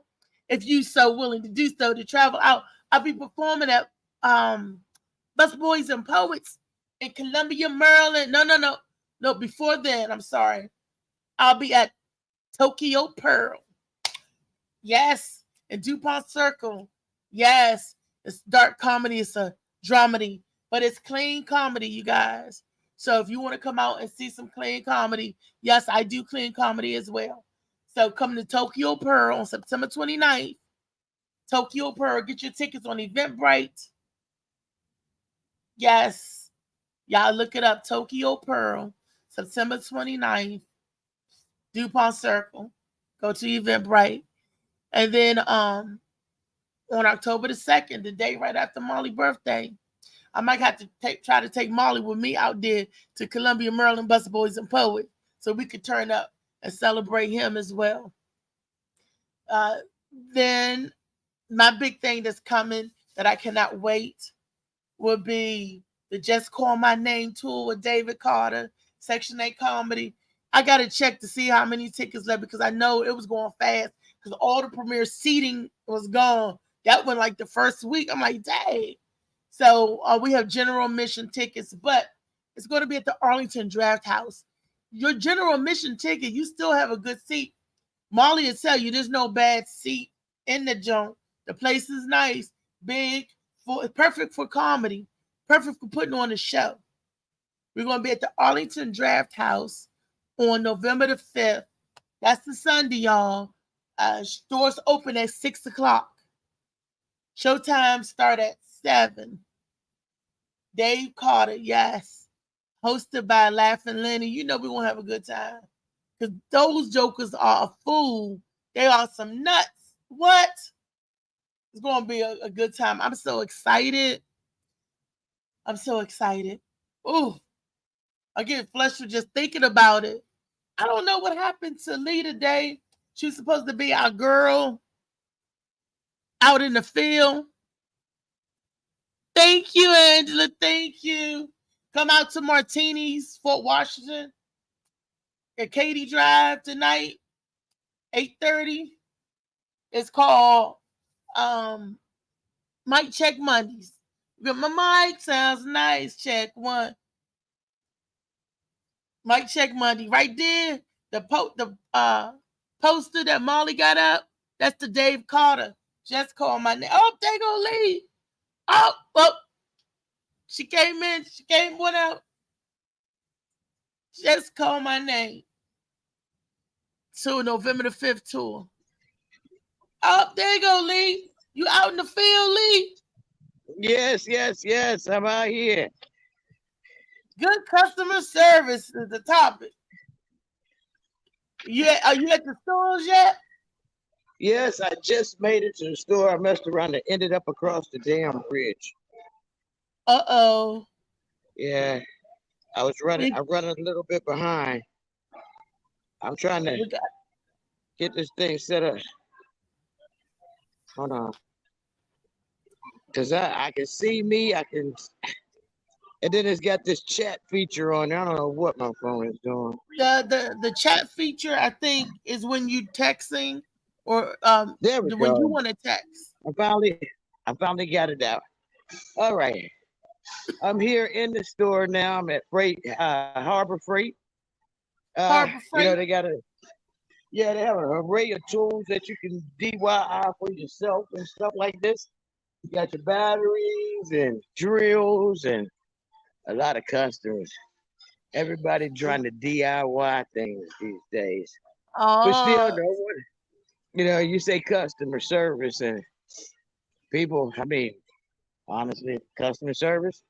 if you so willing to do so, to travel out, I'll be performing at Busboys and Poets in Columbia, Maryland. No, before then, I'm sorry. I'll be at Tokyo Pearl. Yes, in DuPont Circle. Yes, it's dark comedy. It's a dramedy, but it's clean comedy, you guys. So if you want to come out and see some clean comedy, yes, I do clean comedy as well. So come to Tokyo Pearl on September 29th. Tokyo Pearl, get your tickets on Eventbrite. Yes, y'all look it up. Tokyo Pearl, September 29th, DuPont Circle. Go to Eventbrite. And then on October the 2nd, the day right after Molly's birthday, I might have to try to take Molly with me out there to Columbia, Maryland, Busboys and Poets, so we could turn up and celebrate him as well. Then my big thing that's coming that I cannot wait will be the Just Call My Name tour with David Carter, Section 8 Comedy. I got to check to see how many tickets left because I know it was going fast because all the premiere seating was gone. That went like the first week. I'm like, dang. So we have general admission tickets, but it's going to be at the Arlington Draft House. Your general admission ticket, you still have a good seat. Molly will tell you there's no bad seat in the joint. The place is nice, big, perfect for comedy, perfect for putting on a show. We're going to be at the Arlington Draft House on November the 5th. That's the Sunday, y'all. Stores open at 6 o'clock. Showtime start at 7. Dave Carter, yes. Hosted by Laughing Lenny. You know we're going to have a good time. Because those jokers are a fool. They are some nuts. What? It's going to be a good time. I'm so excited. I'm so excited. Ooh. I get flushed just thinking about it. I don't know what happened to Lee today. She was supposed to be our girl out in the field. Thank you, Angela. Thank you. Come out to Martini's, Fort Washington, at Katy Drive tonight, 8:30. It's called Mic Check Mondays. My mic sounds nice. Check one. Mic Check Monday. Right there, the poster that Molly got up, that's the Dave Carter. Just call my name. Oh, there go Lee. Oh, she came in. She went out. Just call my name. To November the 5th tour. Oh, there you go, Lee. You out in the field, Lee? Yes. I'm out here. Good customer service is the topic. Are you at the stores yet? Yes, I just made it to the store. I messed around and ended up across the damn bridge. Uh-oh. Yeah. I'm running a little bit behind. I'm trying to get this thing set up. Hold on. Because I can see me, and then it's got this chat feature on there. I don't know what my phone is doing. The chat feature, I think, is when you texting or there we when go. you want to text. I finally got it out. All right. I'm here in the store now. I'm at Harbor Freight. Harbor Freight. You know, they have an array of tools that you can DIY for yourself and stuff like this. You got your batteries and drills and a lot of customers. Everybody trying to DIY things these days. Oh. But still, no one, you know, you say customer service and people, I mean, honestly, customer service.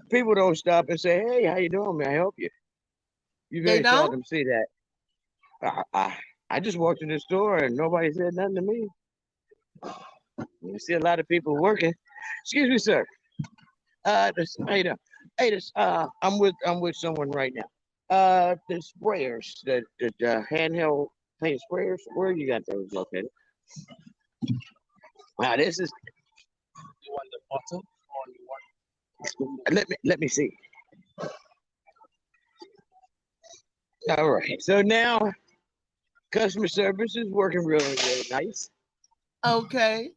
People don't stop and say, hey, how you doing? May I help you? You guys seldom see that. I just walked in the store and nobody said nothing to me. You see a lot of people working. Excuse me, sir. How you doing? Hey, I'm with someone right now. The sprayers, the handheld paint sprayers. Where you got those located? Wow, this is. You want the bottom or you want? Let me see. All right. So now, customer service is working really nice. Okay.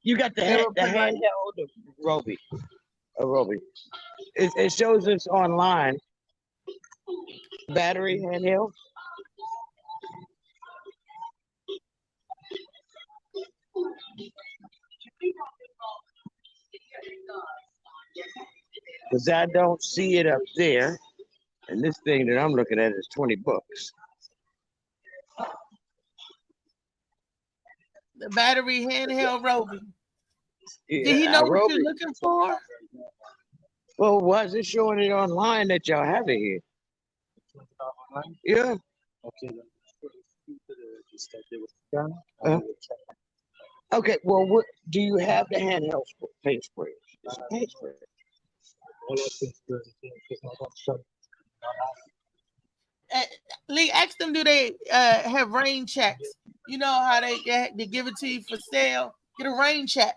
You got the handheld Roby. It shows us online. Battery handheld. Because I don't see it up there. And this thing that I'm looking at is $20. The battery handheld Roby. Yeah, Did he know what you're looking for? Well, why is it showing it online that y'all have it here? Yeah. Okay. Okay. Well, what do you have the handheld paint sprayers? It's a paint sprayer. Lee, ask them, do they have rain checks? You know how they give it to you for sale? Get a rain check.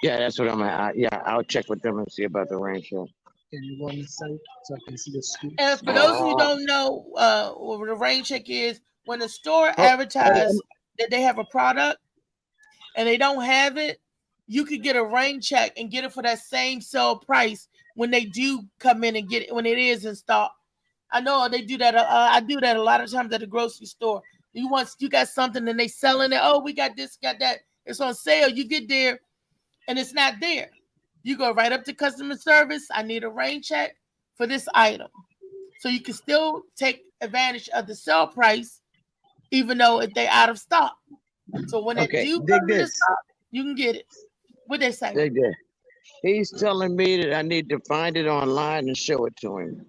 Yeah, that's what I'm at. I'll check with them and see about the rain check. Can you go on the site so I can see the scoop? And for those who don't know what the rain check is, when a store advertises that they have a product and they don't have it, you could get a rain check and get it for that same sale price when they do come in and get it, when it is in stock. I know they do that. I do that a lot of times at the grocery store. You got something and they selling it. Oh, we got this, got that. It's on sale. You get there and it's not there. You go right up to customer service. I need a rain check for this item. So you can still take advantage of the sale price, even though if they're out of stock. So when they Okay, do dig come into this. stock, you can get it. What they say? Dig this. He's telling me that I need to find it online and show it to him.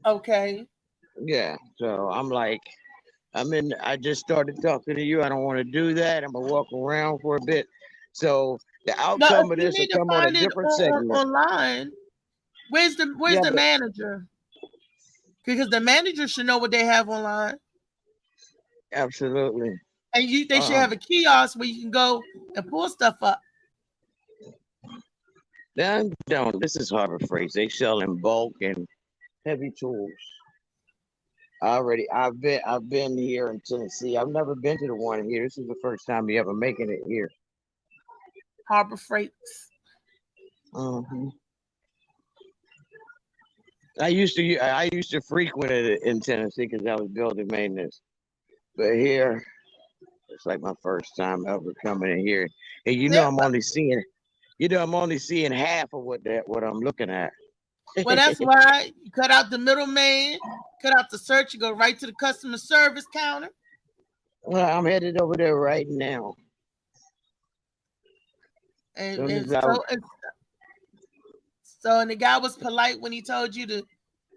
Okay. Yeah. So I'm like, I just started talking to you. I don't want to do that. I'm gonna walk around for a bit. So the No, outcome of if you this will need to come on a find it different segment. online, where's the Yeah, but manager? Because the manager should know what they have online, absolutely. and they should have a kiosk where you can go and pull stuff up. Don't. This is Harbor Freight. They sell in bulk and heavy tools. I've been here in Tennessee. I've never been to the one here. This is the first time you ever making it here. Harbor Freights. Mm-hmm. I used to frequent it in Tennessee because I was building maintenance. But here, it's like my first time ever coming in here. And I'm only seeing half of what I'm looking at. Well, that's why you cut out the middleman, cut out the search, you go right to the customer service counter. Well, I'm headed over there right now. And the guy was polite when he told you to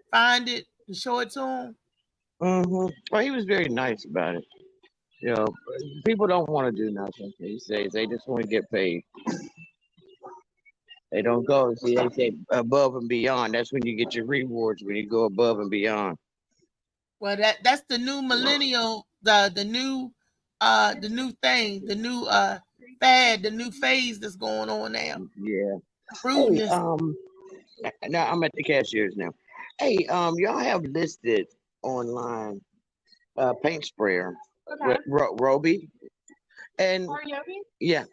find it and show it to him. Mm-hmm. Well, he was very nice about it. People don't want to do nothing. He says they just want to get paid. They don't go. See, they say above and beyond. That's when you get your rewards, when you go above and beyond. Well, that's the new millennial, the new thing, the new fad, the new phase that's going on now. Yeah. Rudeness. Hey, now I'm at the cashiers now. Hey, y'all have listed online paint sprayer with Roby. And yeah.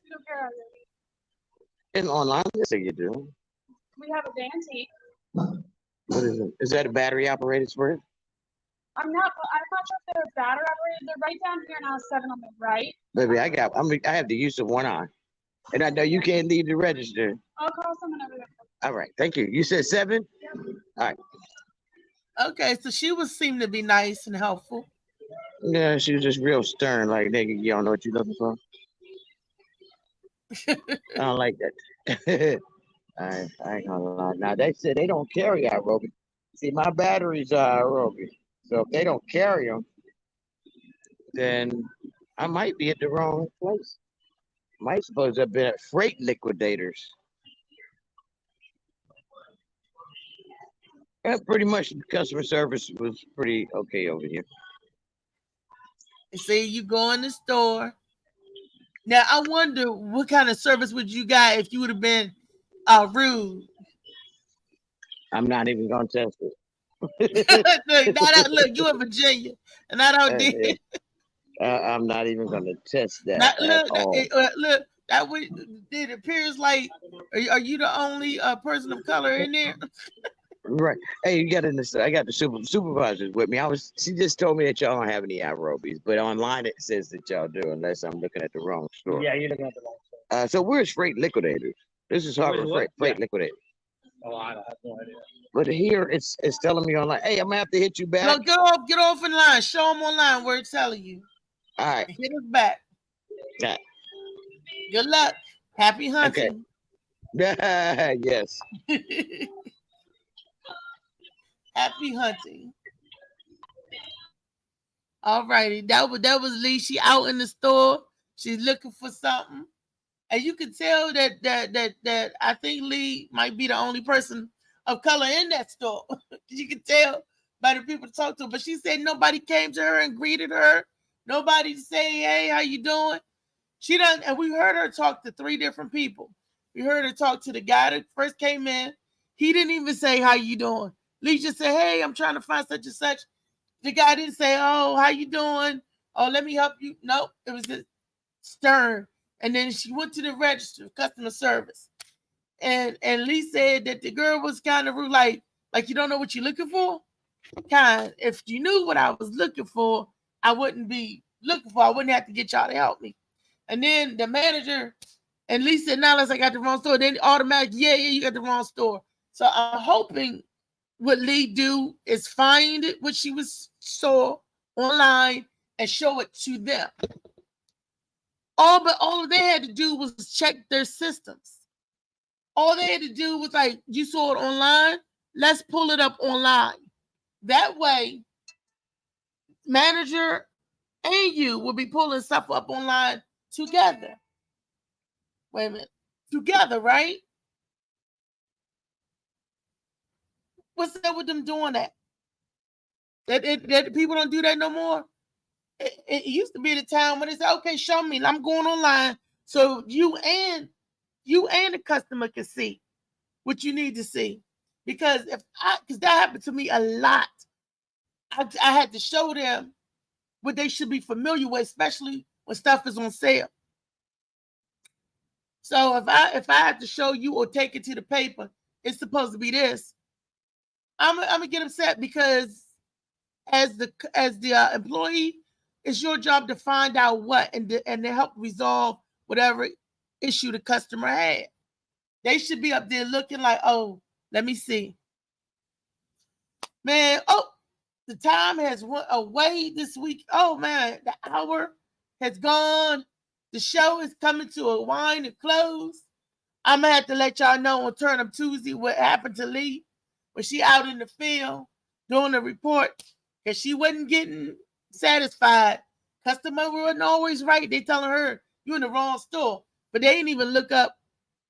And online, yes, you do. We have a Vantique. What is it? Is that a battery operated sprayer? I'm not sure if they're battery operated. They're right down here now, 7 on the right. Baby, I have the use of one eye. And I know you can't leave the register. I'll call someone over there. All right, thank you. You said 7? Yep. All right. Okay, so she seemed to be nice and helpful. Yeah, she was just real stern, like, nigga, you don't know what you're looking for. I don't like that. I ain't gonna lie. Now, they said they don't carry iRobie. See, my batteries are iRobie. So if they don't carry them, then I might be at the wrong place. Might suppose I've been at Freight Liquidators. Yeah, pretty much the customer service was pretty okay over here. See, you go in the store. Now, I wonder what kind of service would you got if you would have been rude. I'm not even going to test it. Look, you in Virginia, and I don't did. I'm not even going to test that. Look, that way it appears like, are you the only person of color in there? Right. Hey, you got I got the supervisors with me. She just told me that y'all don't have any iRobies, but online it says that y'all do, unless I'm looking at the wrong store. Yeah, you're looking at the wrong store. So where's Freight Liquidators? This is Harbor Freight Liquidators. Oh, I have no idea. But here it's telling me online, hey, I'm gonna have to hit you back. No, get off in line. Show them online where it's telling you. All right. Hit us back. Yeah. Good luck. Happy hunting. Okay. Yes. Happy hunting. All righty. That was Lee. She out in the store. She's looking for something. And you can tell that I think Lee might be the only person of color in that store. You can tell by the people to talk to. But she said nobody came to her and greeted her. Nobody say, hey, how you doing? She done, and we heard her talk to 3 different people. We heard her talk to the guy that first came in. He didn't even say, how you doing? Lee just said, hey, I'm trying to find such and such. The guy didn't say, oh, how you doing? Oh, let me help you. Nope, it was just stern. And then she went to the register, customer service. And Lee said that the girl was kind of rude, like you don't know what you're looking for? If you knew what I was looking for, I wouldn't be looking for. I wouldn't have to get y'all to help me. And then the manager, and Lee said, now unless I got the wrong store. Then automatically, yeah, you got the wrong store. So I'm hoping what Lee do is find what she saw online and show it to them. All they had to do was check their systems. All they had to do was like, you saw it online, let's pull it up online. That way, manager and you will be pulling stuff up online together. Wait a minute. Together, right? What's up with them doing that? That people don't do that no more? It used to be the time when they said, okay, show me. I'm going online so you and the customer can see what you need to see. Because that happened to me a lot. I had to show them what they should be familiar with, especially when stuff is on sale. So if I have to show you or take it to the paper, it's supposed to be this. I'm gonna get upset because as the employee, it's your job to find out what and to help resolve whatever issue the customer had. They should be up there looking like, oh, let me see. Man, oh, the time has went away this week. Oh man, the hour has gone. The show is coming to a wind and close. I'm gonna have to let y'all know on Turn Up Tuesday what happened to Lee when she out in the field doing the report because she wasn't getting satisfied. Customer wasn't always right. They telling her you in the wrong store, but they didn't even look up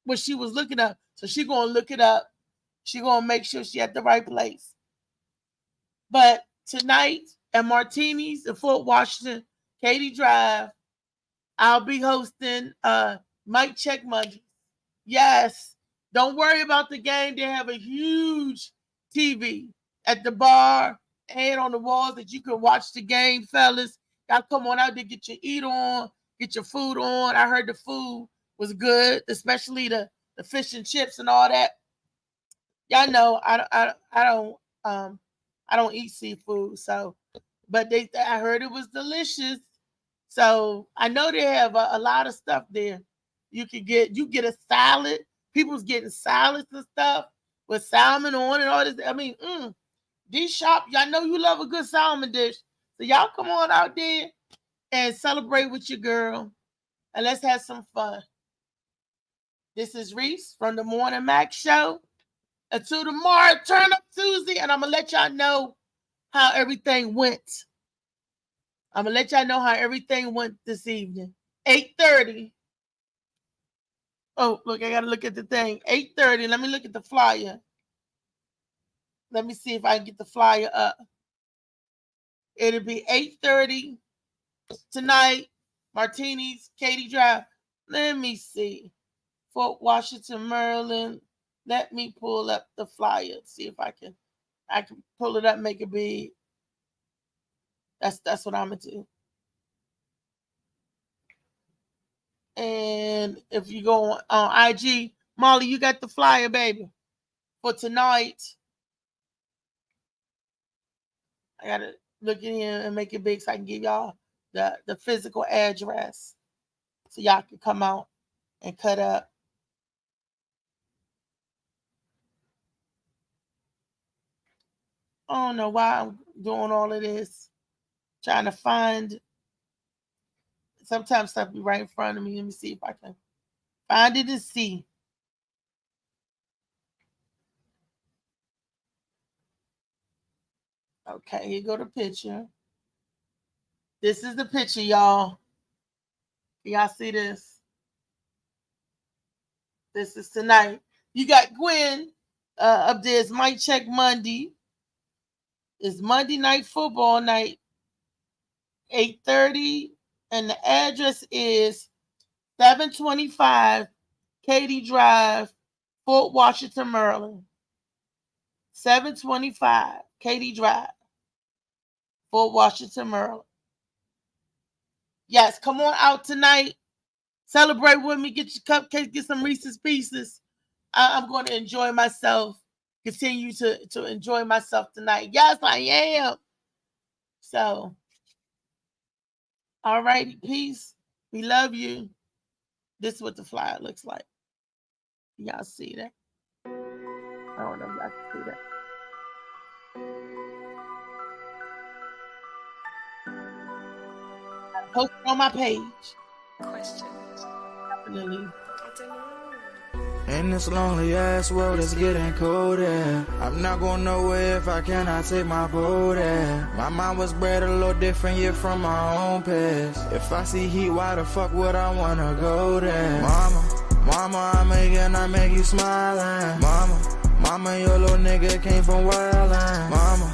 what she was looking up. So she gonna look it up. She gonna make sure she at the right place. But tonight at Martini's in Fort Washington, Katy Drive, I'll be hosting Mic Check Monday. Yes, don't worry about the game. They have a huge TV at the bar and on the walls that you can watch the game, fellas. Y'all come on out there, get your eat on, get your food on. I heard the food was good, especially the fish and chips and all that. Y'all know I don't eat seafood, so but I heard it was delicious. So I know they have a lot of stuff there. You get a salad. People's getting salads and stuff with salmon on and all this. I mean, these shop, y'all know you love a good salmon dish. So y'all come on out there and celebrate with your girl. And let's have some fun. This is Reese from the Morning Mac Show. Until tomorrow, Turn Up Tuesday, and I'm going to let y'all know how everything went. I'm going to let y'all know how everything went this evening. 8:30. Oh, look, I got to look at the thing. 8:30. Let me look at the flyer. Let me see if I can get the flyer up. It'll be 8:30 tonight. Martini's, Katy Drive. Let me see. Fort Washington, Maryland. Let me pull up the flyer. See if I can pull it up, make it big. That's what I'm gonna do. And if you go on IG, Molly, you got the flyer, baby, for tonight. I gotta look in here and make it big so I can give y'all the physical address so y'all can come out and cut up. I don't know why I'm doing all of this. Trying to find. Sometimes stuff be right in front of me. Let me see if I can find it and see. Okay, here go the picture. This is the picture, y'all. Y'all see this? This is tonight. You got Gwen up there. It's Mic Check Monday. It's Monday Night Football night, 8:30, and the address is 725 Katy Drive, Fort Washington, Maryland. 725 Katy Drive, Fort Washington, Maryland. Yes, come on out tonight. Celebrate with me. Get your cupcakes. Get some Reese's Pieces. I'm going to enjoy myself. Continue to enjoy myself tonight. Yes, I am. So, all righty, peace. We love you. This is what the flyer looks like. Y'all see that? I don't know if y'all can see that. post it on my page. Definitely. In this lonely ass world, it's getting colder. I'm not going nowhere if I cannot take my boat there. My mind was bred a little different, yeah, from my own past. If I see heat, why the fuck would I wanna go there? Mama, I make you smiling. Mama, your little nigga came from wildin'. Mama,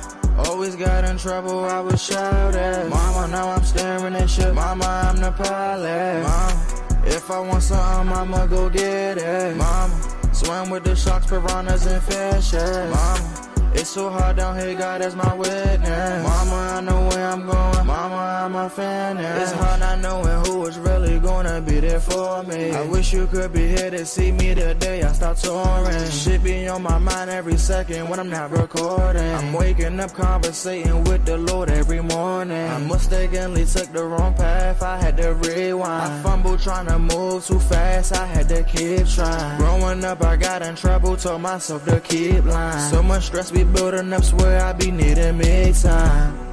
always got in trouble, I was shouted. Mama, now I'm staring at shit. Mama, I'm the pilot. Mama, if I want something, I'ma go get it. Mama, swim with the sharks, piranhas, and fishes. Mama, it's so hard down here, God is my witness. Mama, I know where I'm going. Mama, I'm a fan. It's hard not knowing who is really gonna be there for me. I wish you could be here to see me the day I start touring. Shit be on my mind every second when I'm not recording. I'm waking up conversating with the Lord every morning. I mistakenly took the wrong path, I had to rewind. I fumbled trying to move too fast, I had to keep trying. Growing up, I got in trouble, told myself to keep lying. So much stress be building up, swear I be needing me time.